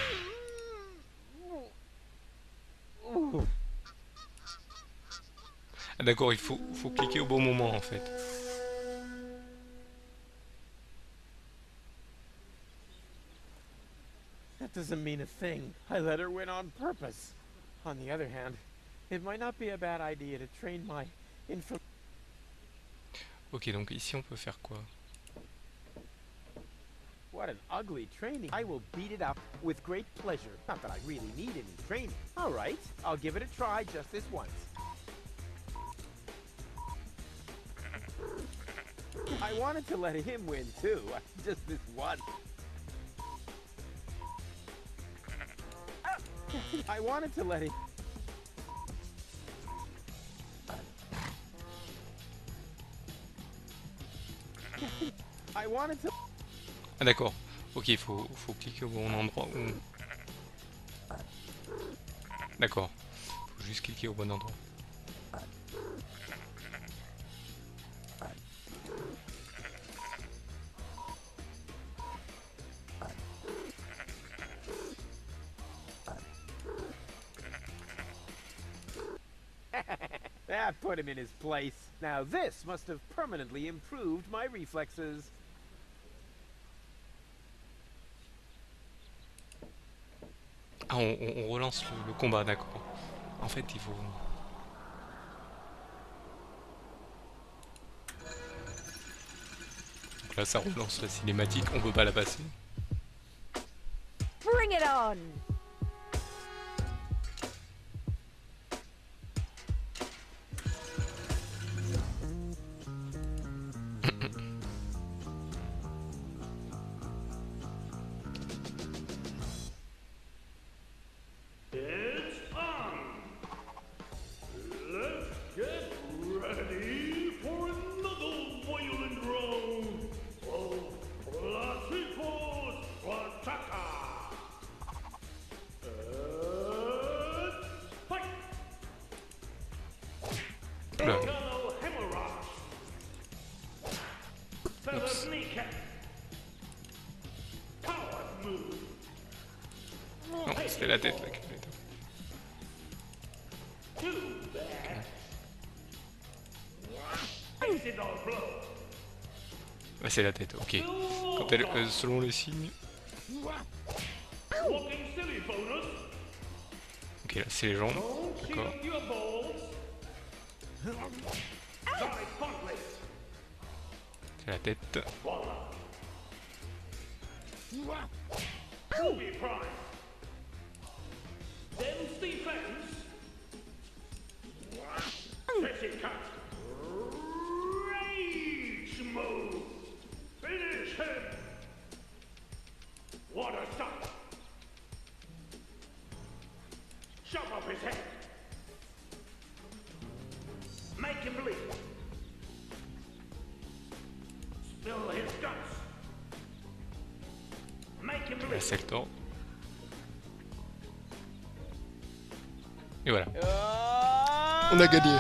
Ah d'accord, il faut cliquer au bon moment en fait. That doesn't mean a thing. I let her win on purpose. On the other hand, it might not be a bad idea to train my info. Ok, donc ici on peut faire quoi? What an ugly training. I will beat it up with great pleasure. Not that I really need any training. All right, I'll give it a try just this once. I wanted to let him win too, just this once. I wanted to let him... I wanted to... Ah d'accord. Ok, il faut cliquer au bon endroit. D'accord. Faut juste cliquer au bon endroit. That put him in his place. Now this must have permanently improved my reflexes. Ah, on relance le combat, d'accord. En fait, il faut... Donc là, ça relance la cinématique, on peut pas la passer. Bring it on! It's on. Let's get ready for another violent round of La Tripos Rataka. Fight! Oula. Internal hemorrhage. Feathered kneecap. Coward move. Non, c'était la tête là que je voulais taper. Too bad. Accidental blow. Ouais, c'est la tête, ok. Quand elle, selon le signe... Walking silly bonus. Ok, là c'est les jambes, Don't d'accord. shield your balls. Die fondly. C'est la tête. Voila. Ruby prime. Them's defense. Petty cut. Rage move. Finish him. Water stop. Chop off his head. Make him bleed. Spill his guts. Make him Là bleed. c'est le temps. Et voilà. On a gagné.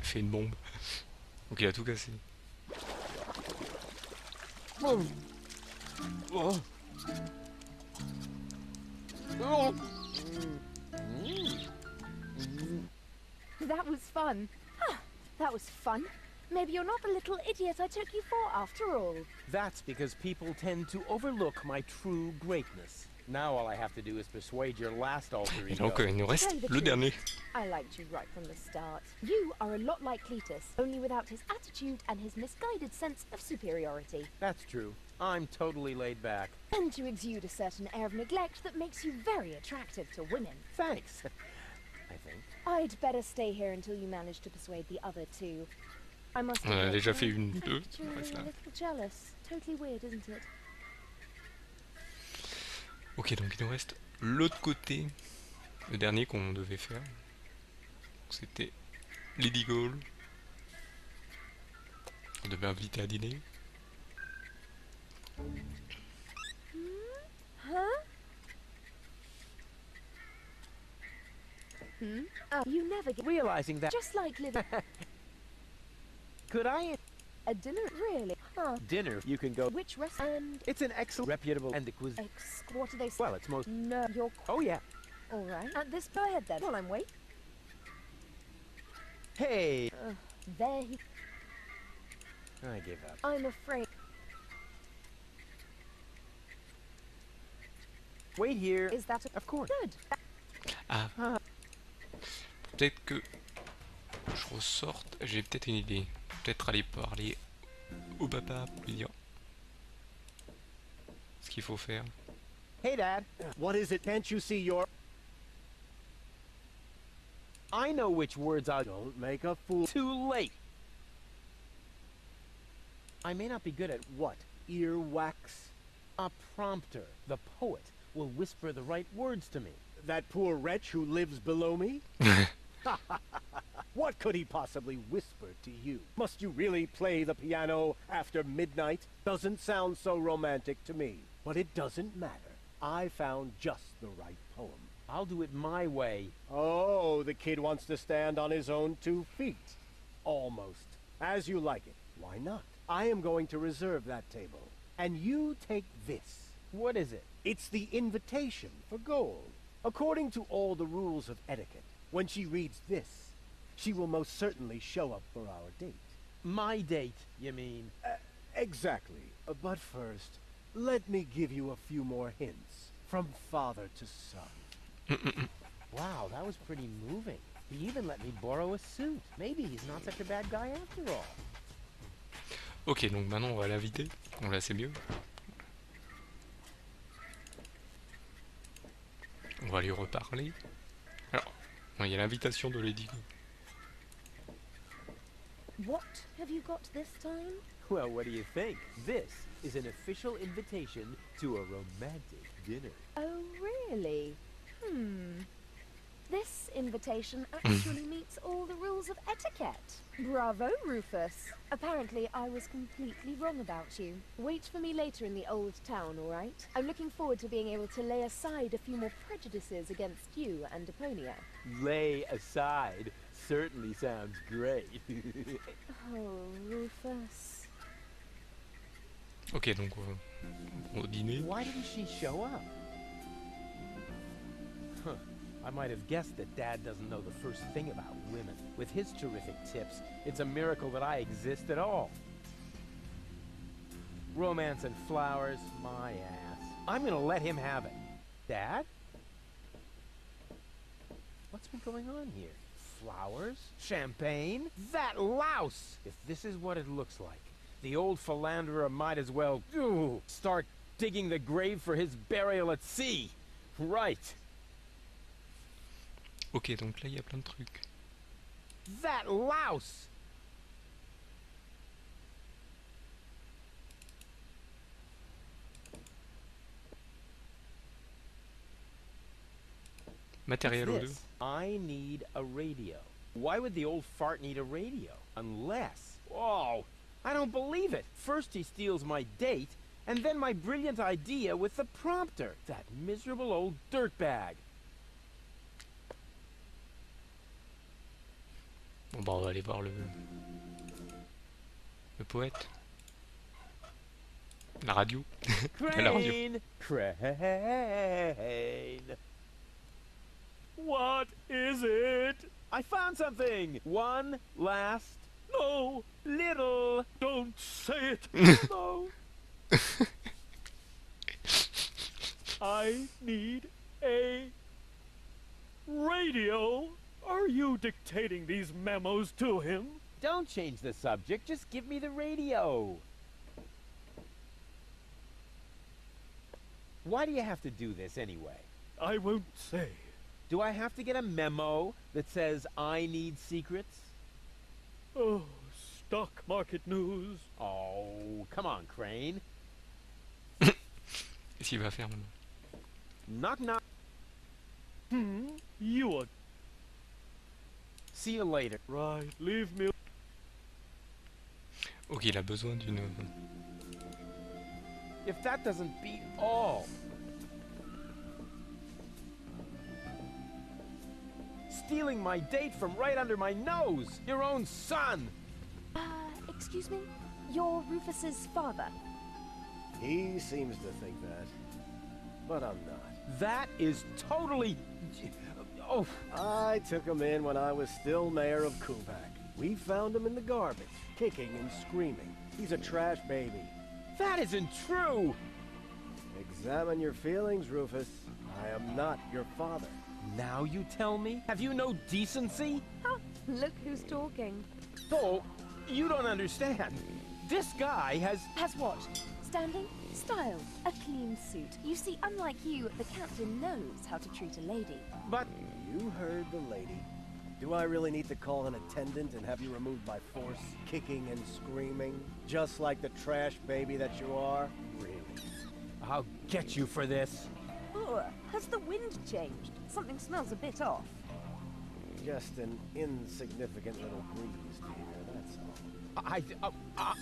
Fait une bombe. Donc il a tout cassé. That was fun. Huh, that was fun. Maybe you're not the little idiot I took you for after all. That's because people tend to overlook my true greatness. Now all I have to do is persuade your last alter Et ego. donc il nous reste Tell you the le truth, dernier. I liked you right from the start. You are a lot like Cletus, only without his attitude and his misguided sense of superiority. That's true. I'm totally laid back. And you exude a certain air of neglect that makes you very attractive to women. Thanks. I think. I'd better stay here until you manage to persuade the other two. I must On a admit, déjà fait I'm une, deux. actually Bref, a là. little jealous. Totally weird, isn't it? Ok, donc il nous reste l'autre côté, le dernier qu'on devait faire. C'était Lady Gold. On devait inviter à dîner. Huh? You never get Realizing that... just like living Could I... a dinner, really? Huh? Dinner, you can go... Which restaurant? It's an excellent, reputable, and the cuisine... What do they say? Well, it's most... No, you're... Oh, yeah. All right. At this, go ahead then. While I'm waiting. Hey! There he... I gave up. I'm afraid... Wait here. Is that... Of course. Good. Ah. Peut-être que je ressorte. J'ai peut-être une idée. Peut-être aller parler au papa pour lui dire ce qu'il faut faire. Hey, Dad. What is it? Can't you see your... I know which words I... Don't make a fool. Too late. I may not be good at What? Earwax? a prompter. The poet will whisper the right words to me. That poor wretch who lives below me? What could he possibly whisper to you? Must you really play the piano after midnight? Doesn't sound so romantic to me. But it doesn't matter. I found just the right poem. I'll do it my way. Oh, the kid wants to stand on his own 2 feet. Almost. As you like it. Why not? I am going to reserve that table. And you take this. What is it? It's the invitation for gold. According to all the rules of etiquette, when she reads this, she will most certainly show up for our date. My date, you mean? Exactly. But first, let me give you a few more hints. From father to son. Wow, that was pretty moving. He even let me borrow a suit. Maybe he's not such a bad guy after all. Ok, donc maintenant on va l'inviter. Bon là c'est mieux. On va lui reparler. Alors, il y a l'invitation de Lady Go. What have you got this time? Well, what do you think? This is an official invitation to a romantic dinner. Oh, really? This invitation actually meets all the rules of etiquette. Bravo, Rufus. Apparently, I was completely wrong about you. Wait for me later in the old town, all right? I'm looking forward to being able to lay aside a few more prejudices against you and Deponia. Lay aside certainly sounds great. Oh, Rufus. Ok, donc au dîner. Why didn't she show up? Huh. I might have guessed that Dad doesn't know the first thing about women. With his terrific tips, it's a miracle that I exist at all. Romance and flowers, my ass. I'm gonna let him have it. Dad? What's been going on here? Flowers? Champagne? That louse! If this is what it looks like, the old philanderer might as well start digging the grave for his burial at sea. Right. Ok, donc là il y a plein de trucs. That louse! Matériel What's O2. this? I need a radio. Why would the old fart need a radio? Unless... Whoa! I don't believe it! First he steals my date, and then my brilliant idea with the prompter. That miserable old dirtbag. Bon bah on va aller voir le poète. La radio. La radio. Crane! Crane! What is it? I found something! One last... No! Little... Don't say it. No! I need a radio. Are you dictating these memos to him? Don't change the subject, just give me the radio. Why do you have to do this anyway? I won't say. Do I have to get a memo that says I need secrets? Oh, stock market news. Oh, come on, Crane. Qu'est-ce qu'il va faire maintenant? Knock knock. You are See you later. right. Leave me. Ok, il a besoin d'une... If that doesn't beat all. Stealing my date from right under my nose. Your own son. Excuse me? You're Rufus's father? He seems to think that, but I'm not. That is totally... Oh, I took him in when I was still mayor of Kubak. We found him in the garbage, kicking and screaming. He's a trash baby. that isn't true. Examine your feelings, Rufus. I am not your father. Now you tell me? Have you no decency? Huh, look who's talking. Oh, you don't understand. This guy has... Has what? Standing? Style. A clean suit. You see, unlike you, the captain knows how to treat a lady. But... You heard the lady. Do I really need to call an attendant and have you removed by force, kicking and screaming? Just like the trash baby that you are? Really? I'll get you for this. Oh, has the wind changed? Something smells a bit off. Just an insignificant little breeze, dear, that's all.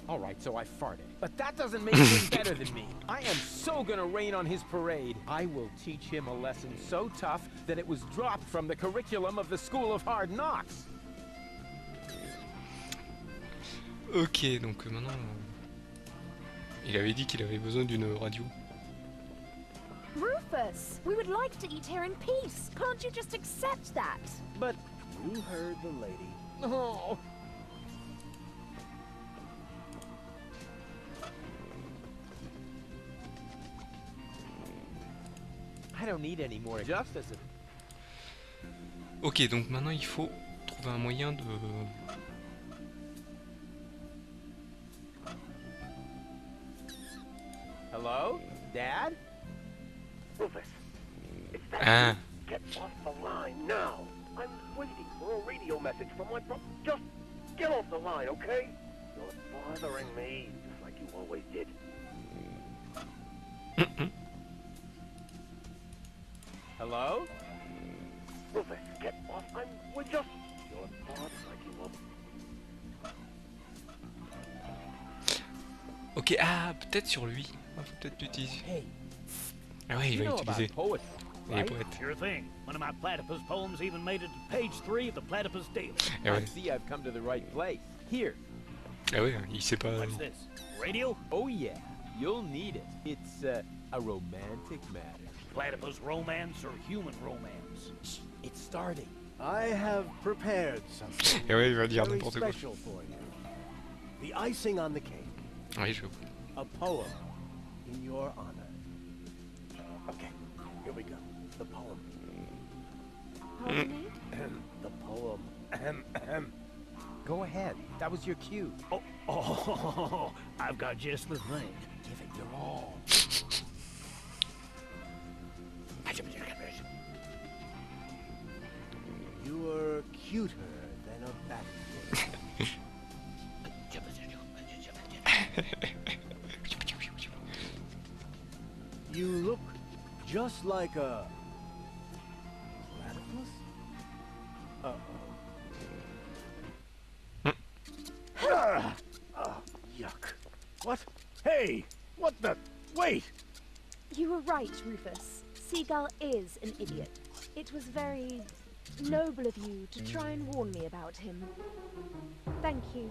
All right, so I farted. But that doesn't make him better than me. I am so gonna rain on his parade. I will teach him a lesson so tough that it was dropped from the curriculum of the School of Hard Knocks. Ok, donc maintenant... Il avait dit qu'il avait besoin d'une radio. Rufus, we would like to eat here in peace. Can't you just accept that? But... You heard the lady. Oh... I don't need any more justice. Ok, donc maintenant il faut trouver un moyen de... Hello? Dad? Rufus, it's that Ah, Get off the line now. I'm waiting for a radio message from my bro. Just get off the line, okay? You're bothering me, just like you always did. Hello? Rufus, get off. We're just... You're bothering like you always... ok, ah, peut-être sur lui. Ah, faut peut-être l'utiliser. Hey, Ah ouais, il you va know about l'utiliser. poetry, Il est right? poète. Sure thing. One of my platypus poems even made it to page 3 of the Platypus Daily. Ah I ouais, see I've come to the right place. Here. ah ouais, il sait pas... What's this? Radio? Oh yeah, you'll need it. It's a romantic matter. Platypus romance or human romance? Shh, it's starting. I have prepared something Et ouais, il va dire very n'importe quoi. special for you. The icing on the cake. Oui, je... A poem in your honor. Okay, here we go. The poem. Pardon me? The poem. Go ahead. That was your cue. Oh, I've got just the thing. Give it your all. You are cuter than a bat. You look just like a platypus? Yuck. What? Hey! What the? Wait! You were right, Rufus. Seagull is an idiot. It was very noble of you to try and warn me about him. Thank you.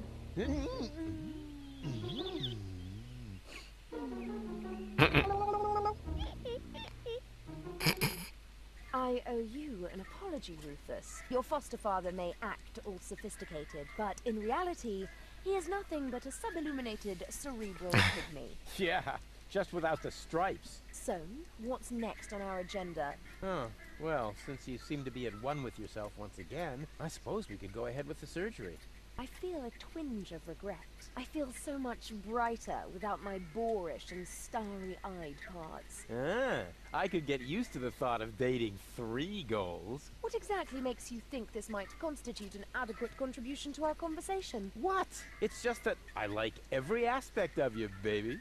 I owe you an apology, Rufus. Your foster father may act all sophisticated, but in reality, he is nothing but a sub-illuminated cerebral pygmy. Yeah, just without the stripes. So, what's next on our agenda? Huh. Well, since you seem to be at one with yourself once again, I suppose we could go ahead with the surgery. I feel a twinge of regret. I feel so much brighter without my boorish and starry-eyed parts. Ah, I could get used to the thought of dating 3 goals. What exactly makes you think this might constitute an adequate contribution to our conversation? What? It's just that I like every aspect of you, baby.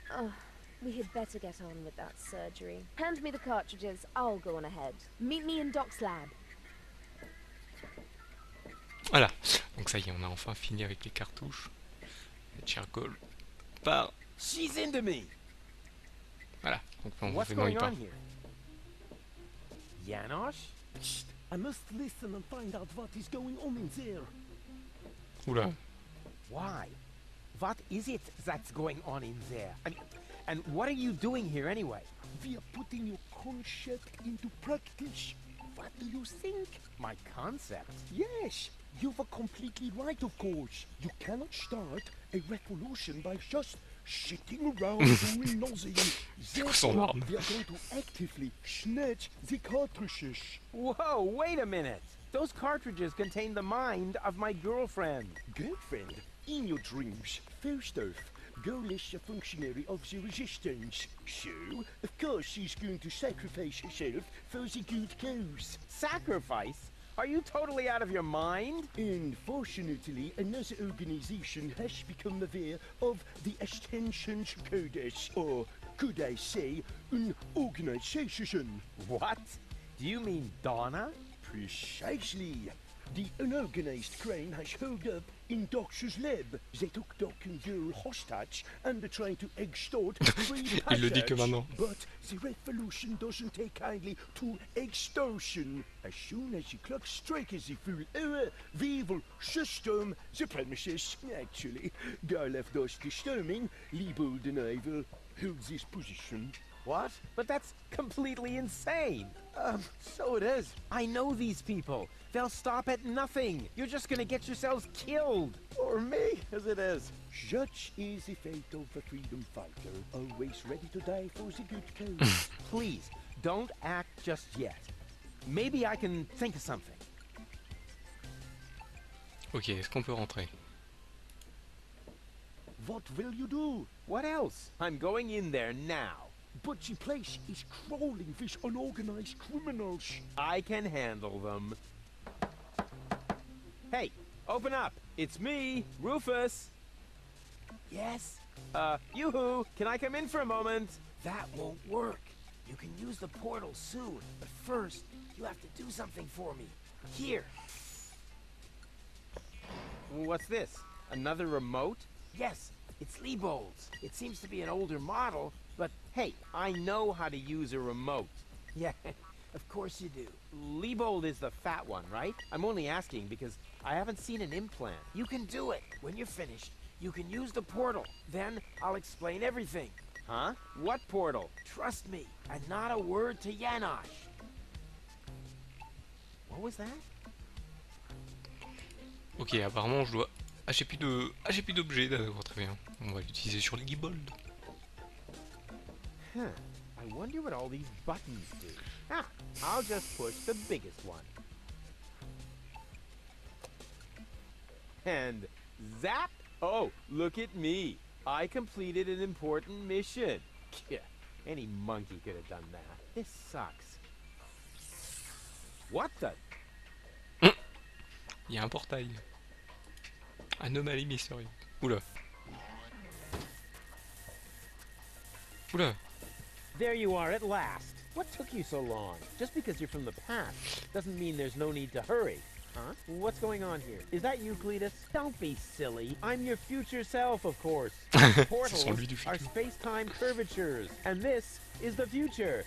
We had better get on with that surgery. Hand me the cartridges. I'll go on ahead. Meet me in Doc's lab. Voilà, donc ça y est, on a enfin fini avec les cartouches. Et Chergol part. She's into me. Voilà, donc on What's fait dans les going pas. on here? Janosch? I must listen and find out what is going on in there. Oula, Why? What is it that's going on in there? I mean, and what are you doing here anyway? We are putting your concept into practice. What do you think? My concept? Yes, you were completely right, of course. You cannot start a revolution by just sitting around doing nothing. son Therefore, arme. we are going to actively snatch the cartridges. Whoa, wait a minute. Those cartridges contain the mind of my girlfriend. Girlfriend, in your dreams, first off, Girl is a functionary of the resistance. So, of course she's going to sacrifice herself for the good cause. Sacrifice? Are you totally out of your mind? Unfortunately, another organization has become aware of the Ascension's Codex, or could I say, an organization. What? Do you mean Donna? Precisely. The unorganized crane has held up in Doc's lab. They took Doc and Girl hostage and are trying to extort free Il le dit que passage. maintenant. But the revolution doesn't take kindly to extortion. As soon as the clock strikes the full hour, we will system the premises. Actually, Girl left us disturbing. Liebold and I will hold this position. What? But that's completely insane. So it is. I know these people. They'll stop at nothing. You're just gonna get yourselves killed. Or me, as it is. Such is the fate of a freedom fighter, always ready to die for the good cause. Please, don't act just yet. Maybe I can think of something. Ok, est-ce qu'on peut rentrer? What will you do? What else? I'm going in there now. But the place is crawling with unorganized criminals. I can handle them. Hey, open up. It's me, Rufus. Yes? Yoo-hoo, can I come in for a moment? That won't work. You can use the portal soon, but first, you have to do something for me. Here. What's this? Another remote? Yes, it's Liebold's. It seems to be an older model, but Hey, I know how to use a remote. yeah, of course you do. Liebold is the fat one, right? I'm only asking because I haven't seen an implant. You can do it. When you're finished, you can use the portal. Then I'll explain everything. Huh? What portal? Trust me, and not a word to Janosch. What was that? Ok, apparemment je dois... Ah j'ai plus de... Ah j'ai plus d'objets, d'accord, très bien. On va l'utiliser sur les Liebold. Huh. I wonder what all these buttons do. Ah, I'll just push the biggest one. And zap! Oh, look at me. I completed an important mission. Yeah, any monkey could have done that. This sucks. What the? Il y a un portail. Anomalie mystérieuse. Oula. Oula. There you are at last. What took you so long? Just because you're from the past doesn't mean there's no need to hurry. Huh? What's going on here? Is that you, Cletus? Don't be silly. I'm your future self, of course. Portals C'est lui du are futur. space-time curvatures, and this is the future.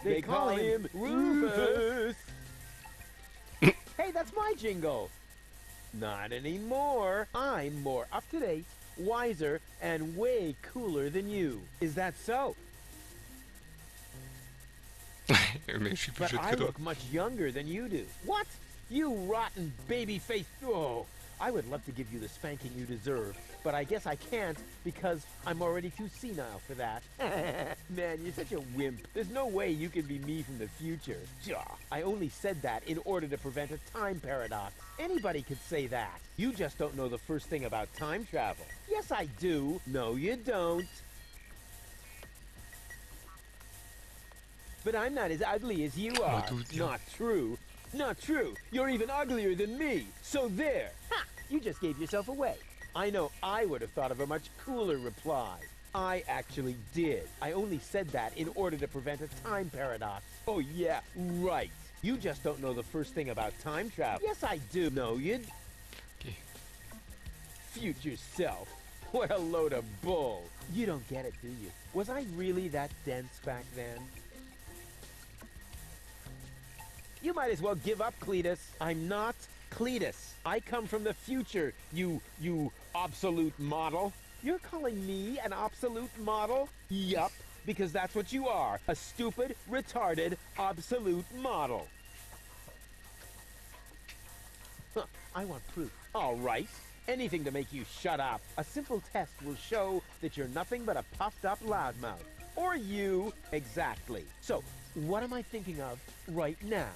They call him Rufus. Hey, that's my jingle. Not anymore. I'm more up-to-date, wiser, and way cooler than you. Is that so? Mais je suis plus But jeune I que toi. look much younger than you do. What? You rotten baby-faced... Oh, I would love to give you the spanking you deserve, but I guess I can't because I'm already too senile for that. Man, you're such a wimp. There's no way you can be me from the future. I only said that in order to prevent a time paradox. Anybody could say that. You just don't know the first thing about time travel. Yes, I do. No, you don't. But I'm not as ugly as you are. Not true. Not true. You're even uglier than me. So there. Ha! You just gave yourself away. I know I would have thought of a much cooler reply. I actually did. I only said that in order to prevent a time paradox. Oh yeah, right. You just don't know the first thing about time travel. Yes, I do know you. Okay. Future self. What a load of bull. You don't get it, do you? Was I really that dense back then? You might as well give up, Cletus. I'm not Cletus. I come from the future, you obsolete model. You're calling me an obsolete model? Yup, because that's what you are. A stupid, retarded, obsolete model. Huh, I want proof. All right. Anything to make you shut up. A simple test will show that you're nothing but a puffed up loudmouth. Or you, exactly. So, what am I thinking of right now?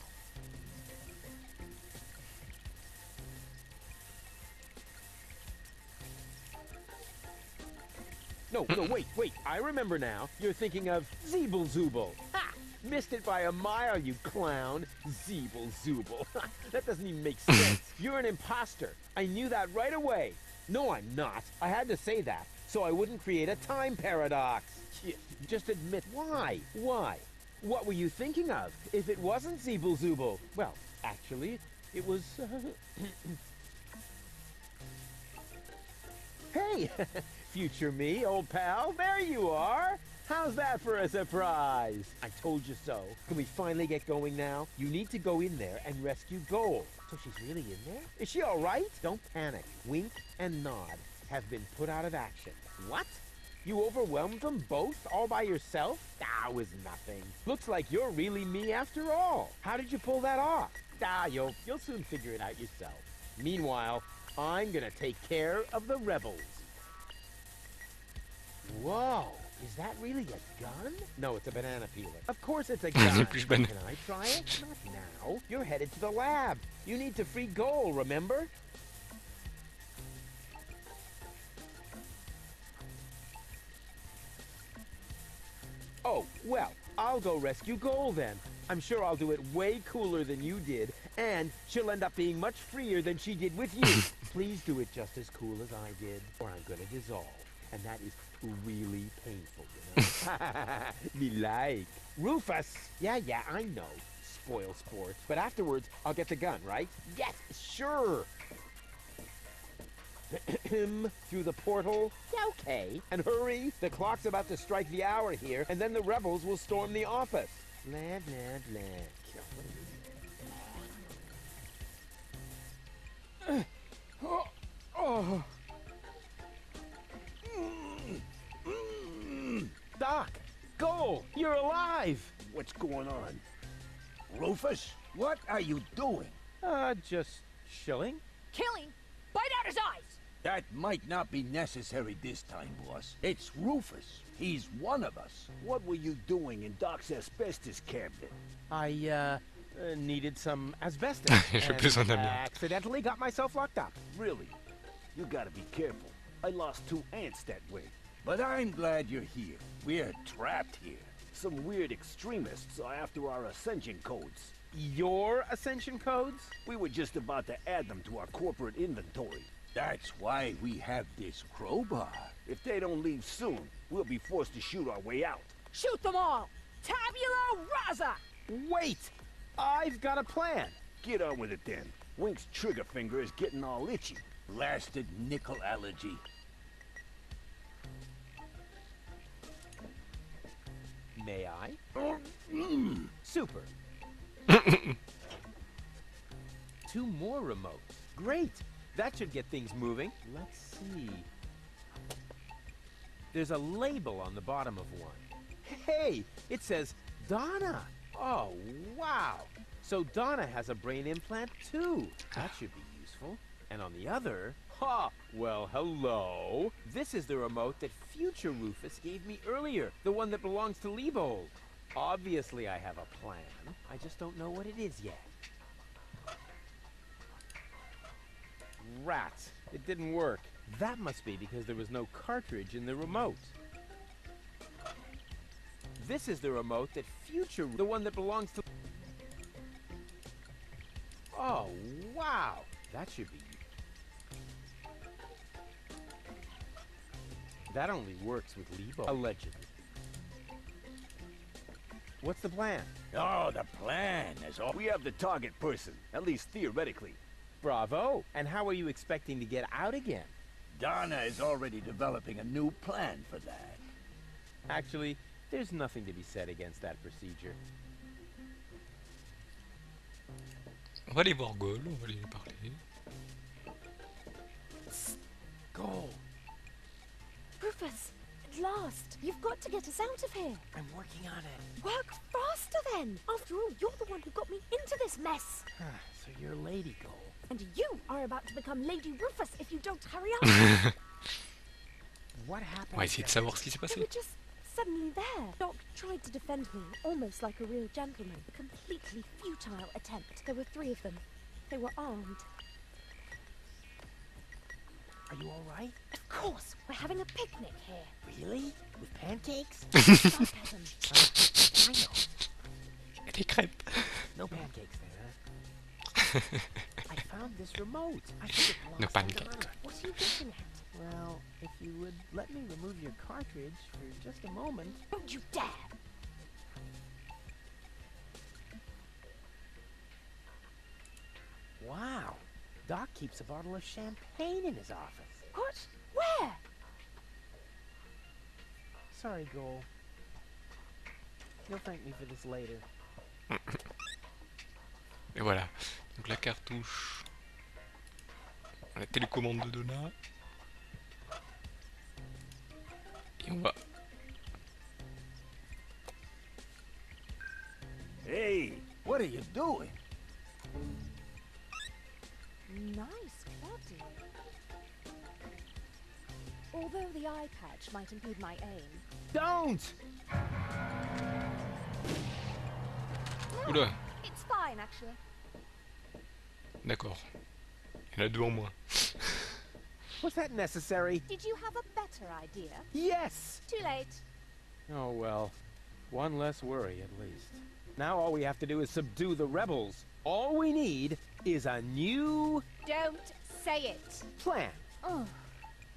No, wait. I remember now. You're thinking of Zeeble-Zooble. Ha! Missed it by a mile, you clown. Zeeble-Zooble. That doesn't even make sense. You're an imposter. I knew that right away. No, I'm not. I had to say that, so I wouldn't create a time paradox. Just admit why. Why? What were you thinking of? If it wasn't Zeeble-Zooble? Well, actually, it was... Hey! Future me, old pal, there you are! How's that for a surprise? I told you so. Can we finally get going now? You need to go in there and rescue Gold. So she's really in there? Is she all right? Don't panic. Wink and Nod have been put out of action. What? You overwhelmed them both all by yourself? Ah, it was nothing. Looks like you're really me after all. How did you pull that off? Ah, you'll soon figure it out yourself. Meanwhile, I'm gonna take care of the rebels. Whoa, is that really a gun? No, it's a banana peeler. Of course it's a gun. Can I try it? Not now. You're headed to the lab. You need to free Goal, remember? Oh, well, I'll go rescue Goal then. I'm sure I'll do it way cooler than you did, and she'll end up being much freer than she did with you. Please do it just as cool as I did, or I'm gonna dissolve. And that is really painful, you know? Me like. Rufus! Yeah, I know. Spoil sport. But afterwards, I'll get the gun, right? Yes, sure! Through the portal? Yeah, okay. And hurry! The clock's about to strike the hour here, and then the rebels will storm the office. Blah, blah, blah. Oh. Doc! Goal! You're alive! What's going on? Rufus, what are you doing? Just chilling. Killing? Bite out his eyes! That might not be necessary this time, boss. It's Rufus. He's one of us. What were you doing in Doc's asbestos cabinet? I, needed some asbestos. And accidentally got myself locked up. Really? You gotta be careful. I lost 2 ants that way. But I'm glad you're here. We're trapped here. Some weird extremists are after our ascension codes. Your ascension codes? We were just about to add them to our corporate inventory. That's why we have this crowbar. If they don't leave soon, we'll be forced to shoot our way out. Shoot them all! Tabula rasa! Wait! I've got a plan. Get on with it then. Wink's trigger finger is getting all itchy. Blasted nickel allergy. May I? Super. 2 more remotes. Great. That should get things moving. Let's see. There's a label on the bottom of one. Hey, it says Donna. Oh, wow. So Donna has a brain implant too. That should be useful. And on the other, well, hello. This is the remote that future Rufus gave me earlier, the one that belongs to Liebold. Obviously, I have a plan. I just don't know what it is yet. Rats. It didn't work. That must be because there was no cartridge in the remote. This is the remote that future, the one that belongs to... Oh, wow. That should be... That only works with Lebo. Allegedly. What's the plan? Oh, the plan is all. We have the target person, at least theoretically. Bravo! And how are you expecting to get out again? Donna is already developing a new plan for that. Actually, there's nothing to be said against that procedure. On va aller voir Gaulle, on va aller lui parler. Go. Rufus, at last. You've got to get us out of here. I'm working on it. Work faster then. After all, you're the one who got me into this mess. So you're Lady Go. And you are about to become Lady Rufus if you don't hurry up. What happened? On va essayer de savoir ce qui s'est They passé. were just suddenly there. Doc tried to defend me, almost like a real gentleman. A completely futile attempt. There were 3 of them. They were armed. Are you all right? Of course, we're having a picnic here. Really? With pancakes? Sarcasm. I know. Des crêpes. No pancakes there, huh? I found this remote. I think it No belongs to pancakes. Donna. What are you getting at? Well, if you would let me remove your cartridge for just a moment. Don't you dare! Wow. Doc keeps a bottle of champagne in his office. What? Where? Sorry, Goal. You'll thank me for this later. Et voilà. Donc la cartouche. La télécommande de Donna. Et on va. Hey, what are you doing? Nice body. Although the eye patch might impede my aim. Don't! No, Oula. it's fine, actually. D'accord. Il y en a 2 en moins. Was that necessary? Did you have a better idea? Yes! Too late. Oh well. One less worry, at least. Now all we have to do is subdue the rebels. All we need is a new Don't say it. plan. Oh,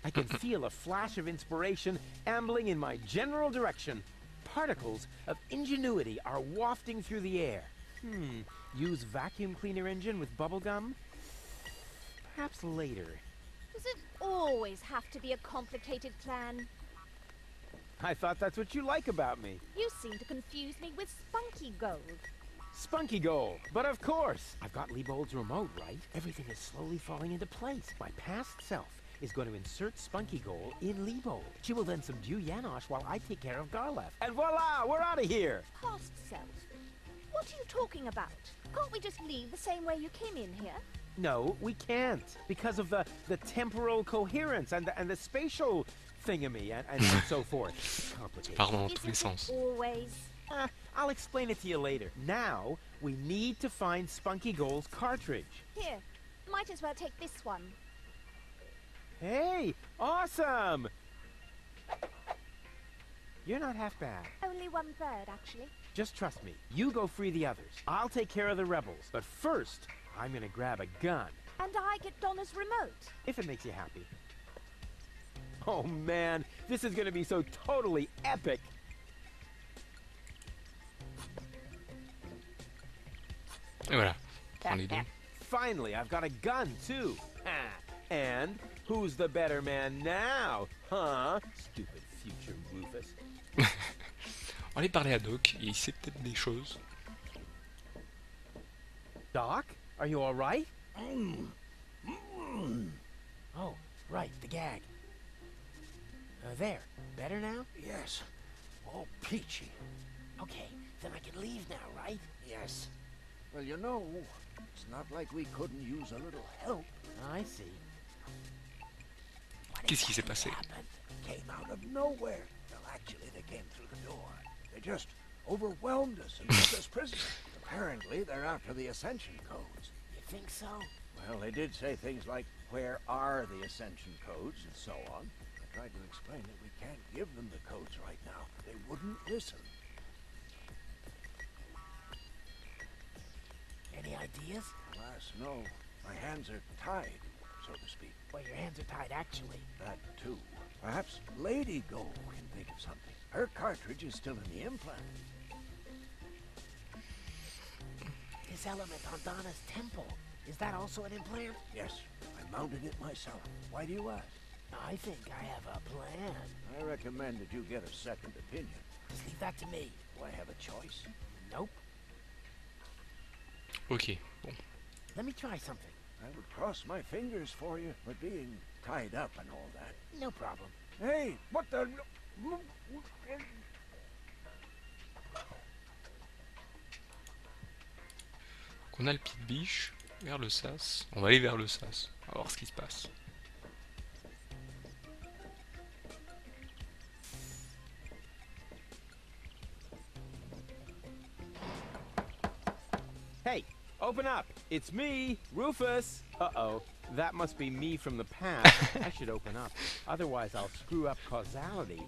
I can feel a flash of inspiration ambling in my general direction. Particles of ingenuity are wafting through the air. Use vacuum cleaner engine with bubblegum? Perhaps later. does it always have to be a complicated plan? I thought that's what you like about me. You seem to confuse me with Spunky Gold. Spunky Goal. But of course, I've got Liebold's remote, right? Everything is slowly falling into place. My past self is going to insert Spunky Goal in Liebold. She will then subdue Janosch while I take care of Garlef. And voila, we're out of here! Past self? What are you talking about? Can't we just leave the same way you came in here? No, we can't. Because of the temporal coherence and the spatial thingamy and so forth. Complicated. Pardon dans tous les Isn't sens. it always? I'll explain it to you later. Now, we need to find Spunky Goal's cartridge. Here, might as well take this one. Hey, awesome! You're not half bad. Only 1/3, actually. Just trust me. You go free the others. I'll take care of the rebels. But first, I'm gonna grab a gun. And I get Donna's remote. If it makes you happy. Oh man, this is gonna be so totally epic. Et voilà. Prends les 2. Finally, I've got a gun too. And who's the better man now? Huh? Stupid future Rufus. On va aller parler à Doc, et il sait peut-être des choses. Doc, are you all right? Oh, right, the gag. There. Better now? Yes. All peachy. Okay, then I can leave now, right? Yes. Well, you know, it's not like we couldn't use a little help. I see. Qu'est-ce qui s'est passé? Came out of nowhere. Well, actually, they came through the door. They just overwhelmed us and took us prisoners. Apparently, they're after the Ascension codes. You think so? Well, they did say things like, where are the Ascension codes, and so on. I tried to explain that we can't give them the codes right now. They wouldn't listen. Any ideas? Alas, no. My hands are tied. so to speak. Well, your hands are tied, actually. That too. Perhaps Lady Go can think of something. Her cartridge is still in the implant. This element on Donna's temple. Is that also an implant? Yes, I mounted it myself. Why do you ask? I think I have a plan. I recommend that you get a second opinion. Just leave that to me. Do I have a choice? Nope. Ok, bon. Let me try something. I would cross my fingers for you, but being tied up and all that. No problem. Hey, what the... On a le pied de biche vers le sas. On va aller vers le sas. On va voir ce qui se passe. Hey, open up! It's me, Rufus! Uh-oh, that must be me from the past. I should open up, otherwise I'll screw up causality.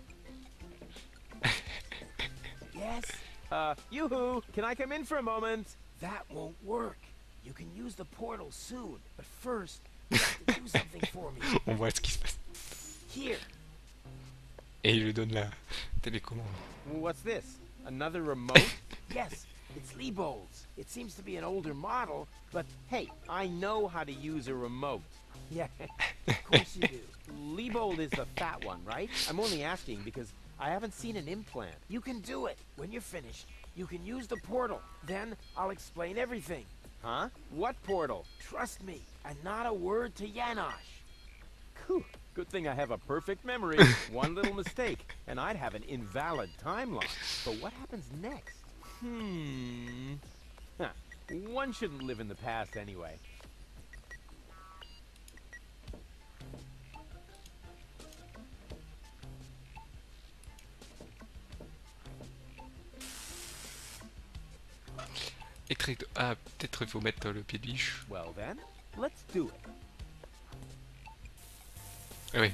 Yes? Yoo-hoo! Can I come in for a moment? That won't work. You can use the portal soon, but first, you have to do something for me. On voit ce qui se passe. Here. Et il lui donne la télécommande. What's this? Another remote? Yes, it's Liebold's. It seems to be an older model, But hey, I know how to use a remote. yeah, of course you do. Liebold is the fat one, right? I'm only asking because I haven't seen an implant. You can do it. When you're finished, you can use the portal. Then I'll explain everything. Huh? What portal? Trust me, and not a word to Janosch. Whew. Good thing I have a perfect memory. One little mistake, and I'd have an invalid timeline. But what happens next? Huh. One shouldn't live in the past anyway. Ah, peut-être il faut mettre le pied de biche. Well then, let's do it. Ah oui.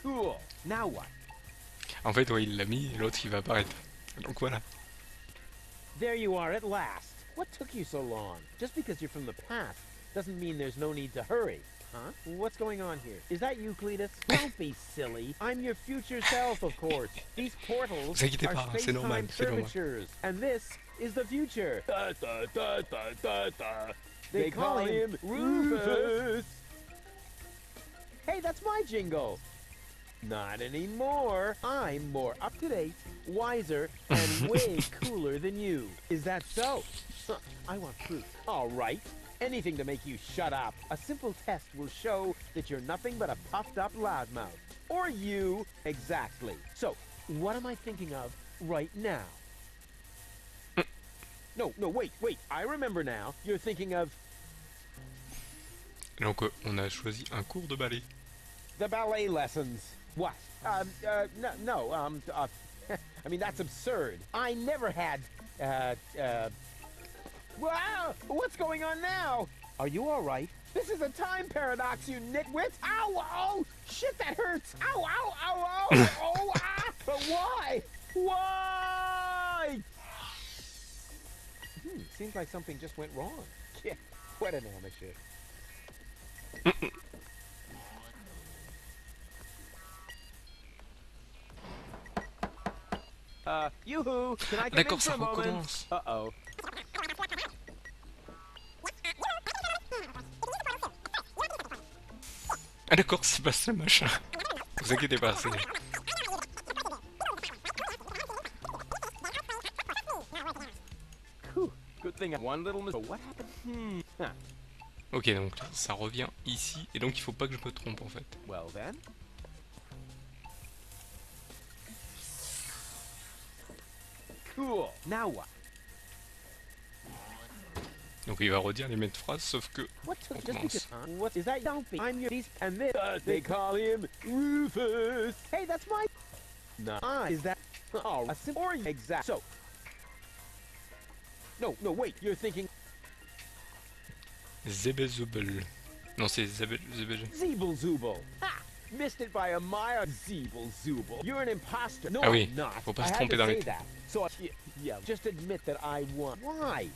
Cool. Now what? En fait, ouais, il l'a mis et l'autre il va apparaître. Donc voilà. There you are at last. What took you so long? Just because you're from the past doesn't mean there's no need to hurry. Huh? What's going on here? Is that you, Cletus? Don't be silly. I'm your future self, of course. These portals Vous inquiétez are pas, c'est normal, space-time c'est normal. curvatures. And this is the future. Da, da, da, da, da, da. They call him Rufus. Hey, that's my jingle. Not anymore. I'm more up-to-date, wiser, and way cooler than you. Is that so? Huh, I want proof. All right. Anything to make you shut up. A simple test will show that you're nothing but a puffed-up loudmouth. Or you. Exactly. So, what am I thinking of right now? No, wait. I remember now. You're thinking of... Donc on a choisi un cours de ballet. The ballet lessons. What? No, I mean, that's absurd. I never had, wow! What's going on now? Are you all right? This is a time paradox, you nitwit! Ow! Oh! Shit, that hurts! Ow! Ow! Ow! Ow! Oh! Ah! But why? Why? Seems like something just went wrong. Yeah, what an amateur. Yoo-hoo! Can I come in D'accord, for ça a moment? recommence. Uh-oh. Ah d'accord, c'est pas ça le machin. Vous inquiétez pas, c'est... Good thing one little mistake. What happened? Ok, donc ça revient ici, et donc il faut pas que je me trompe en fait. Well then. Cool. Now what? Donc il va redire les mêmes phrases, sauf que... What On took just because? commence. What is that? Don't be. I'm your these and this. They call him Rufus. Hey, that's my. No. Is that? Oh, a simple or exact. So. No, wait. You're thinking Zebezubel. Non, c'est Zebel. Zeeble-Zooble. Ha! Missed it by a mile. Zeeble-Zooble. You're an imposter. No, Ah oui, I'm not. faut pas I se had tromper to dans les say that. So, yeah, just admit that I won. Why?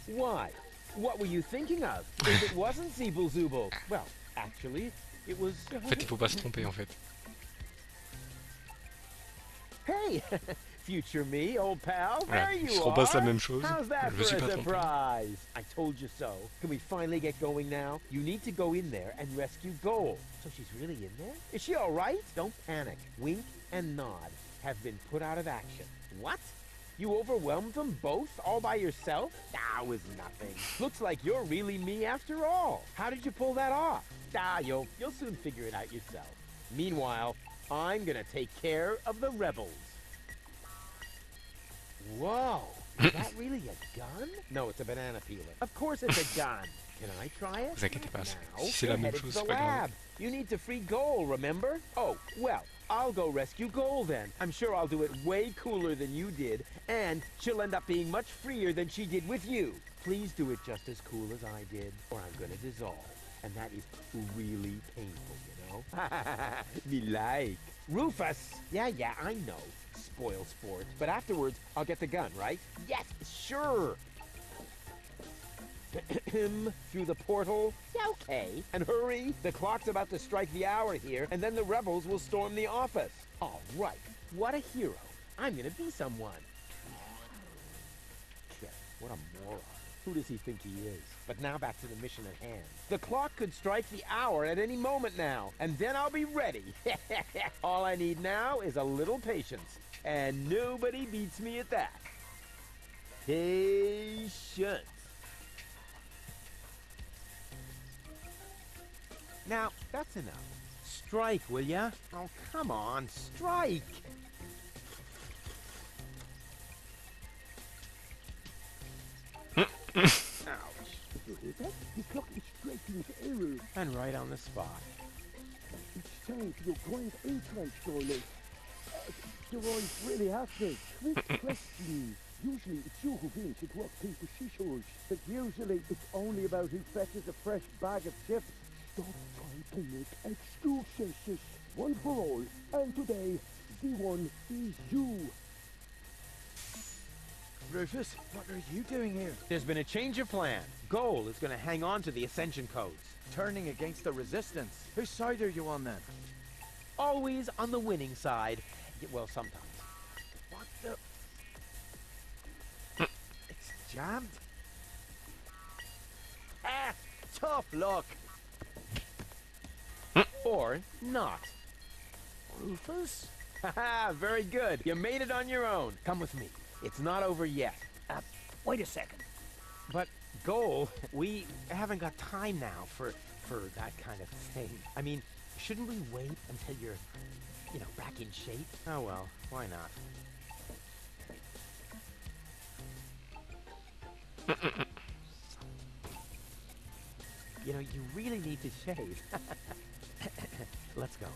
What were you thinking of? If it wasn't Zeeble Zooble? Well, actually, it was... En fait, il faut pas se tromper, en fait. Hey! Future me, old pal, there Voilà, il you se repasse la are! même chose. How's that Je for me suis a pas trompé. surprise? I told you so. Can we finally get going now? You need to go in there and rescue Goal. So she's really in there? Is she all right? Don't panic. Wink and Nod have been put out of action. What? You overwhelmed them both all by yourself? That was nothing. Looks like you're really me after all. How did you pull that off? You'll soon figure it out yourself. Meanwhile, I'm gonna take care of the rebels. Whoa, is that really a gun? No, it's a banana peeler. Of course it's a gun. Can I try it? Vous inquiétez pas, Now, si c'est la you're même headed chose, to c'est the pas grave. lab. You need to free Goal, remember? Oh, well, I'll go rescue Goal then. I'm sure I'll do it way cooler than you did, and she'll end up being much freer than she did with you. Please do it just as cool as I did, or I'm gonna dissolve. And that is really painful, you know? Me like. Rufus! Yeah, I know. Spoil sport. But afterwards, I'll get the gun, right? Yes, sure! Through the portal? Yeah, okay. And hurry! The clock's about to strike the hour here, and then the rebels will storm the office. All right. What a hero. I'm gonna be someone. Shit, what a moron. Who does he think he is? But now back to the mission at hand. The clock could strike the hour at any moment now, and then I'll be ready. All I need now is a little patience, and nobody beats me at that. Patience. Now, that's enough. Strike, will ya? Oh, come on, strike! Ouch. The clock is striking error. And right on the spot. It's time for your grand entrance, darling. The roy's really happening. Quick question. Usually it's you who wins at rock, paper, scissors. But usually it's only about who fetches a fresh bag of chips. Stop trying to make excuses. One for all. And today, the one is you. Rufus, what are you doing here? There's been a change of plan. Goal is going to hang on to the Ascension codes. Turning against the Resistance. Whose side are you on then? Always on the winning side. Well, sometimes. What the... It's jammed? Ah! Tough luck! Or not. Rufus? Haha, very good. You made it on your own. Come with me. It's not over yet. Wait a second. But, Goal, we haven't got time now for that kind of thing. I mean, shouldn't we wait until you're, back in shape? Oh well, why not? You really need to shave. Let's go.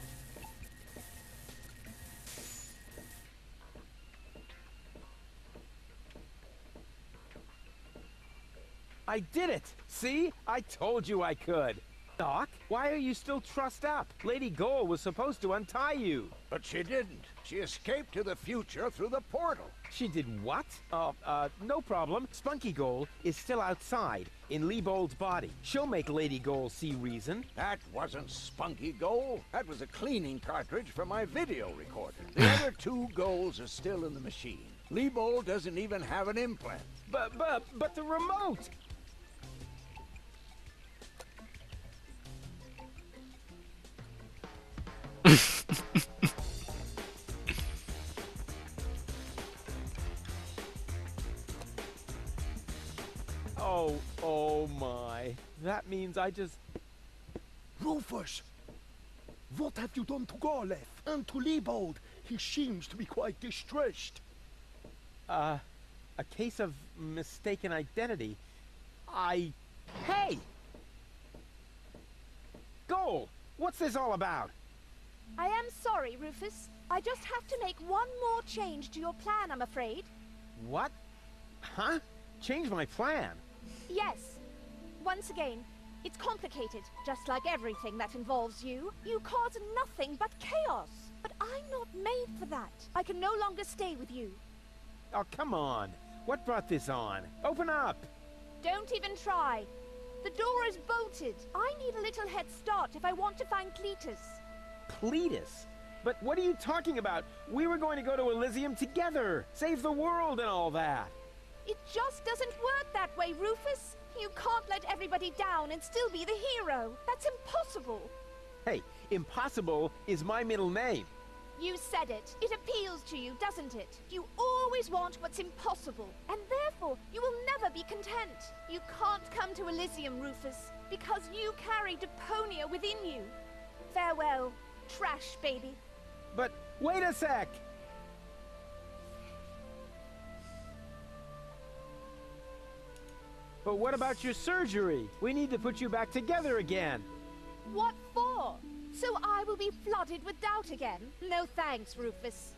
I did it! See? I told you I could. Doc, why are you still trussed up? Lady Goal was supposed to untie you. But she didn't. She escaped to the future through the portal. She did what? No problem. Spunky Goal is still outside, in Leibold's body. She'll make Lady Goal see reason. That wasn't Spunky Goal. That was a cleaning cartridge for my video recorder. The other two goals are still in the machine. Leibold doesn't even have an implant. But the remote! Oh my. That means I just... Rufus! What have you done to Garlef and to Leibold? He seems to be quite distressed. A case of mistaken identity. Hey! Goal! What's this all about? I am sorry, Rufus. I just have to make one more change to your plan, I'm afraid. What? Huh? Change my plan? Yes. Once again, it's complicated, just like everything that involves you. You cause nothing but chaos. But I'm not made for that. I can no longer stay with you. Oh, come on. What brought this on? Open up! Don't even try. The door is bolted. I need a little head start if I want to find Cletus. Cletus? But what are you talking about? We were going to go to Elysium together, save the world and all that. It just doesn't work that way, Rufus. You can't let everybody down and still be the hero. That's impossible. Hey, impossible is my middle name. You said it. It appeals to you, doesn't it? You always want what's impossible, and therefore you will never be content. You can't come to Elysium, Rufus, because you carry Deponia within you. Farewell, trash baby. But wait a sec! But what about your surgery? We need to put you back together again. What for? So I will be flooded with doubt again? No thanks, Rufus.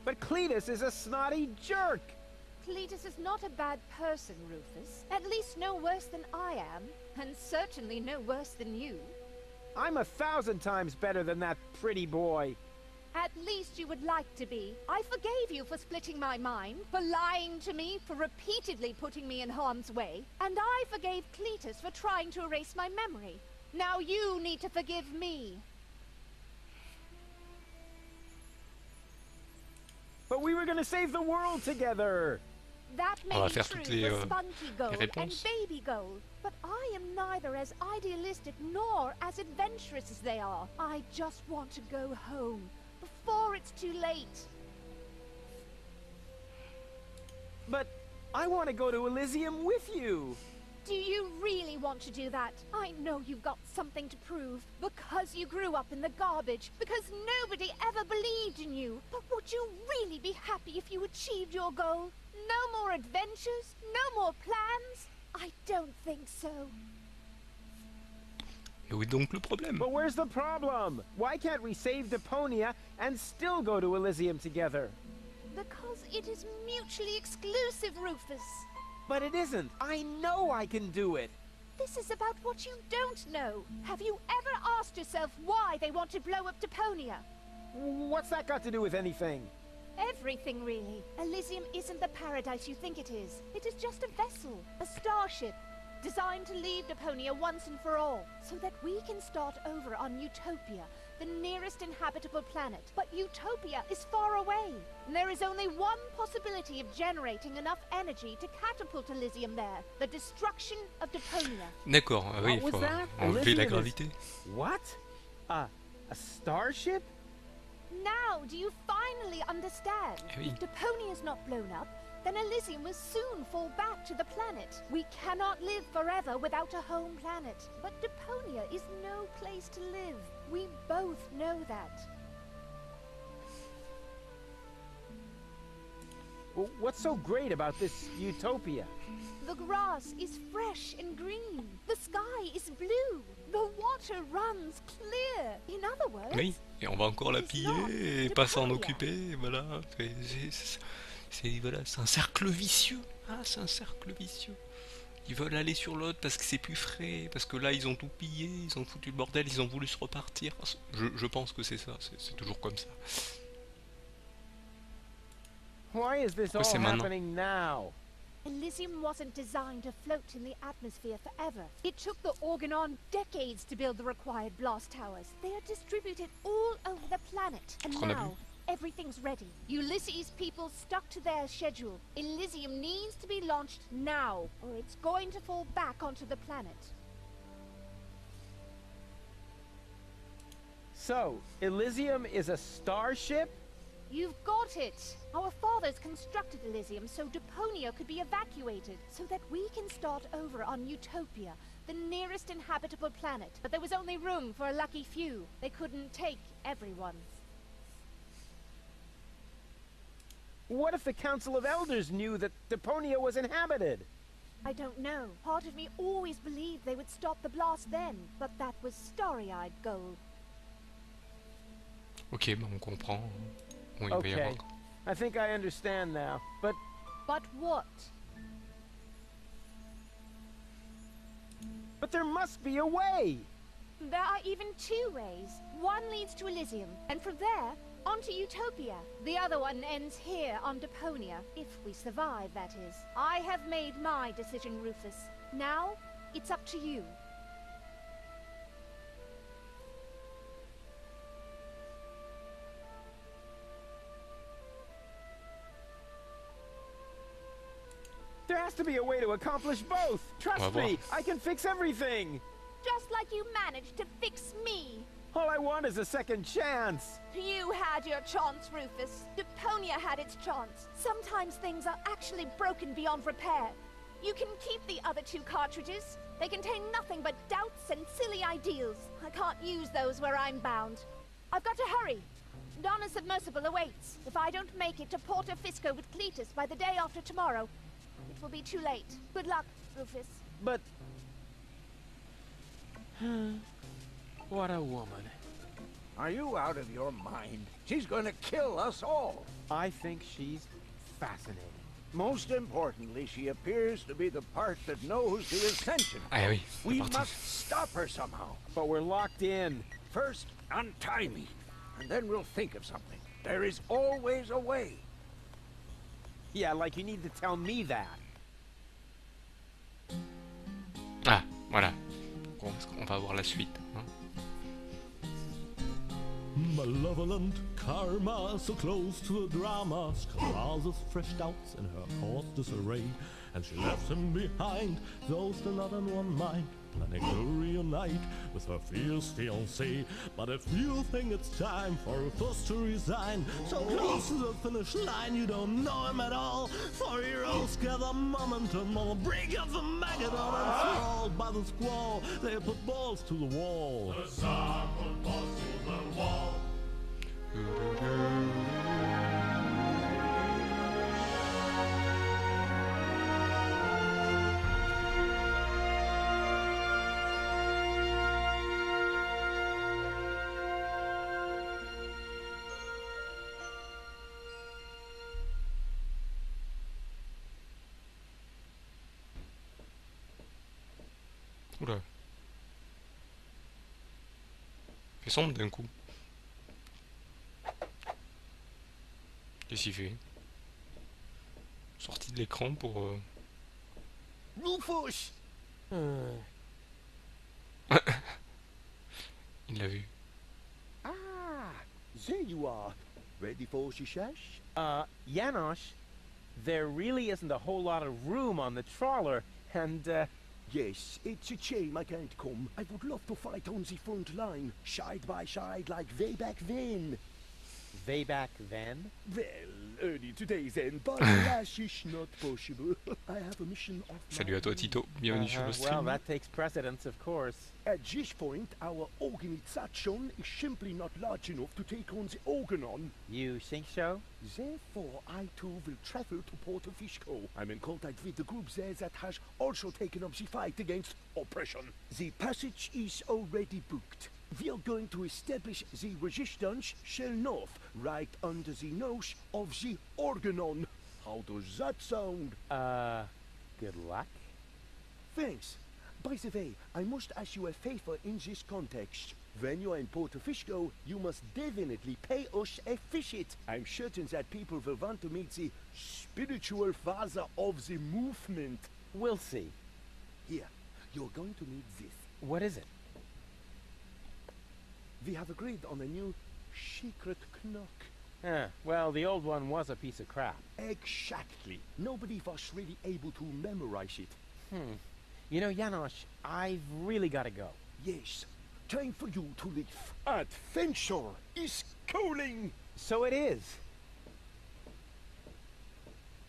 But Cletus is a snotty jerk! Cletus is not a bad person, Rufus. At least no worse than I am, and certainly no worse than you. I'm 1,000 times better than that pretty boy. At least you would like to be. I forgave you for splitting my mind, for lying to me, for repeatedly putting me in harm's way. And I forgave Cletus for trying to erase my memory. Now you need to forgive me. But we were gonna save the world together! That may On va be faire true toutes les, for Spunky Gold and réponses. Baby Gold, but I am neither as idealistic nor as adventurous as they are. I just want to go home before it's too late. But I want to go to Elysium with you! Do you really want to do that? I know you've got something to prove. Because you grew up in the garbage. Because nobody ever believed in you. But would you really be happy if you achieved your goal? No more adventures? No more plans? I don't think so. Et où est donc le problème? But where's the problem? Why can't we save Deponia and still go to Elysium together? Because it is mutually exclusive, Rufus. But it isn't. I know I can do it. This is about what you don't know. Have you ever asked yourself why they want to blow up Deponia? What's that got to do with anything? Everything, really. Elysium isn't the paradise you think it is. It is just a vessel, a starship, designed to leave Deponia once and for all, so that we can start over on Utopia, the nearest inhabitable planet. But Utopia is far away, and there is only one possibility of generating enough energy to catapult Elysium there, the destruction of Deponia. D'accord, oui, il What was faut that? enlever la Elysium is- gravité. What? A starship? Now, do you finally understand? Eh oui. If Deponia is not blown up, then Elysium will soon fall back to the planet. We cannot live forever without a home planet. But Deponia is no place to live. We both know that. What's so great about this Utopia? The grass is fresh and green. The sky is blue. The water runs clear. In other words, Oui, et on va encore la it's not piller et pas s'en Deponia. occuper, voilà. Voilà, c'est un cercle vicieux. Ah, c'est un cercle vicieux. Ils veulent aller sur l'autre parce que c'est plus frais, parce que là ils ont tout pillé, ils ont foutu le bordel, ils ont voulu se repartir. Je pense que c'est ça, c'est toujours comme ça. Why is this all c'est maintenant. happening now? Elysium wasn't designed to float in the atmosphere forever. It took the Organon decades to build the required blast towers. They are distributed all over the planet. And Qu'on a now, vu. everything's ready. Ulysses' people stuck to their schedule. Elysium needs to be launched now, or it's going to fall back onto the planet. So, Elysium is a starship? You've got it! Our fathers constructed Elysium so Deponia could be evacuated, so that we can start over on Utopia, the nearest inhabitable planet. But there was only room for a lucky few. They couldn't take everyone. What if the Council of Elders knew that Deponia was inhabited? I don't know. Part of me always believed they would stop the blast then, but that was starry-eyed gold. Ok, bah on comprend. Bon, il va y Okay, avoir. I think I understand now. But But what? there must be a way! There are even two ways. One leads to Elysium, and from there, On to Utopia. The other one ends here on Deponia. If we survive, that is. I have made my decision, Rufus. Now, it's up to you. There has to be a way to accomplish both. Trust me, I can fix everything. Just like you managed to fix me. All I want is a second chance. You had your chance, Rufus. Deponia had its chance. Sometimes things are actually broken beyond repair. You can keep the other 2 cartridges. They contain nothing but doubts and silly ideals. I can't use those where I'm bound. I've got to hurry. Donna's submersible awaits. If I don't make it to Porto Fisco with Cletus by the day after tomorrow, it will be too late. Good luck, Rufus. But... what a woman. Are you out of your mind? She's gonna kill us all. I think she's fascinating. Most importantly, she appears to be the part that knows the ascension. Ah oui, We c'est parti. must stop her somehow. But we're locked in. First, untie me, and then we'll think of something. There is always a way. Yeah, like you need to tell me that. Ah, voilà. Bon, on va voir la suite. Hein. Malevolent karma, so close to the drama, causes fresh doubts in her course disarray, and she left him behind, though still not in one mind, planning to reunite with her fierce fiancé. But if you think it's time for Rufus to resign, so close to the finish line you don't know him at all, for heroes gather momentum on the brink of the Magadon, and thralled by the squall, they put balls to the wall. The Tsar put balls to the wall. Oula. Il fait sombre d'un coup. Qu'est-ce qu'il fait? Sorti de l'écran pour... Rufus! Il l'a vu. Ah, there you are. Ready for shishash? Janosch, there really isn't a whole lot of room on the trawler, and, Yes, it's a shame I can't come. I would love to fight on the front line, side by side like way back then. way back then? Well, early today then, but alas, it's not possible. I have a mission of Salut à toi Tito, bienvenue sur le stream. Well, that takes precedence, of course. At this point, our organization is simply not large enough to take on the Organon. You think so? Therefore, I too will travel to Porto Fisco. I'm in contact with the group there that has also taken up the fight against oppression. The passage is already booked. We are going to establish the resistance shell north, right under the nose of the Organon. How does that sound? Good luck. Thanks. By the way, I must ask you a favor in this context. When you're in Porto Fisco, you must definitely pay us a visit. I'm certain that people will want to meet the spiritual father of the movement. We'll see. Here, you're going to need this. What is it? We have agreed on a new secret knock. Well, the old one was a piece of crap. Exactly. Nobody was really able to memorize it. You know, Janosch, I've really got to go. Yes, time for you to leave. Adventure is calling! So it is.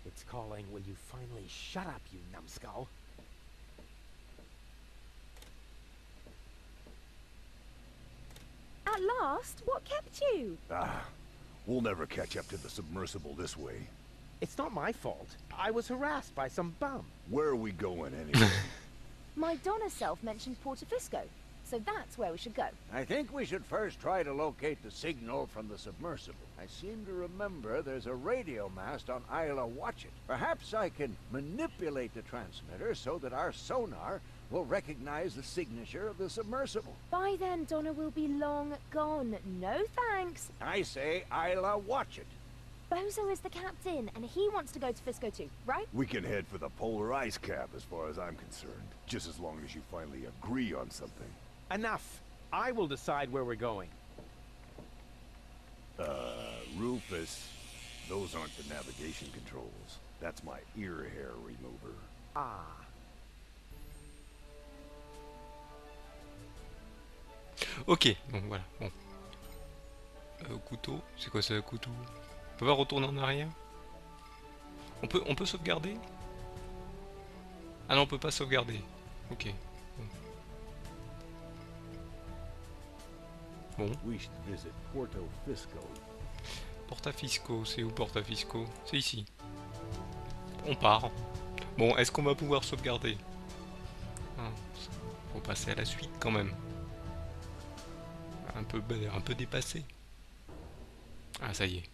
It's calling, will you finally shut up, you numbskull? At last? What kept you? We'll never catch up to the submersible this way. It's not my fault. I was harassed by some bum. Where are we going anyway? My Donna self mentioned Porto Fisco. so that's where we should go. I think we should first try to locate the signal from the submersible. I seem to remember there's a radio mast on Isla Watchet. Perhaps I can manipulate the transmitter so that our sonar will recognize the signature of the submersible. By then, Donna will be long gone. No thanks. I say Isla Watchet. Bozo is the captain, and he wants to go to Fisco too, right? We can head for the polar ice cap as far as I'm concerned. Just as long as you finally agree on something. Enough. I will decide where we're going. Rufus, those aren't the navigation controls. That's my ear hair remover. Ah. Ok, donc voilà. Bon. Couteau, c'est quoi ça, couteau? On peut pas retourner en arrière? On peut sauvegarder? Ah non, on peut pas sauvegarder. Ok. Bon. We should visit Porto Fisco. Portafisco, c'est où Portafisco? C'est ici. On part. Bon, est-ce qu'on va pouvoir sauvegarder? Ah, faut passer à la suite quand même. Un peu dépassé. Ah, ça y est.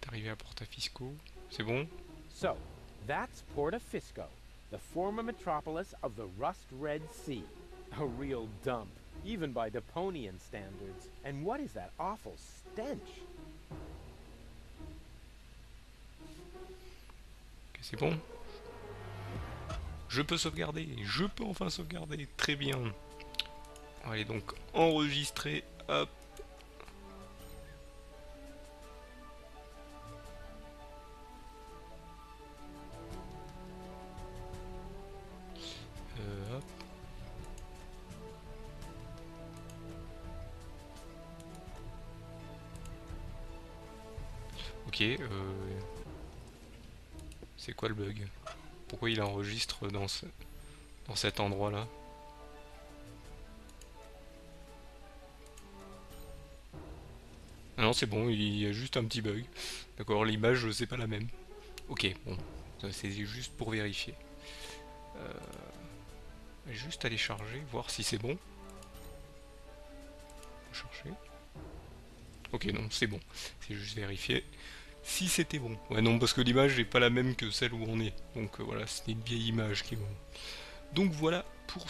T'es arrivé à Portafisco. C'est bon? So, that's Porta Fisco, the former metropolis of the Rust-Red Sea. A real dump, even by Deponian standards. And what is that awful stench? Ok, c'est bon. Je peux sauvegarder. Je peux enfin sauvegarder. Très bien. On va aller donc enregistrer. Hop. Hop. Ok. C'est quoi le bug? Pourquoi il enregistre dans cet endroit-là? Ah non, c'est bon, il y a juste un petit bug. D'accord, l'image, c'est pas la même. Ok, bon, c'est juste pour vérifier. Juste aller charger, voir si c'est bon. Chercher. Ok, non, c'est bon. C'est juste vérifier si c'était bon. Ouais, non, parce que l'image n'est pas la même que celle où on est. Donc voilà, c'est une vieille image qui est bon. Donc voilà pour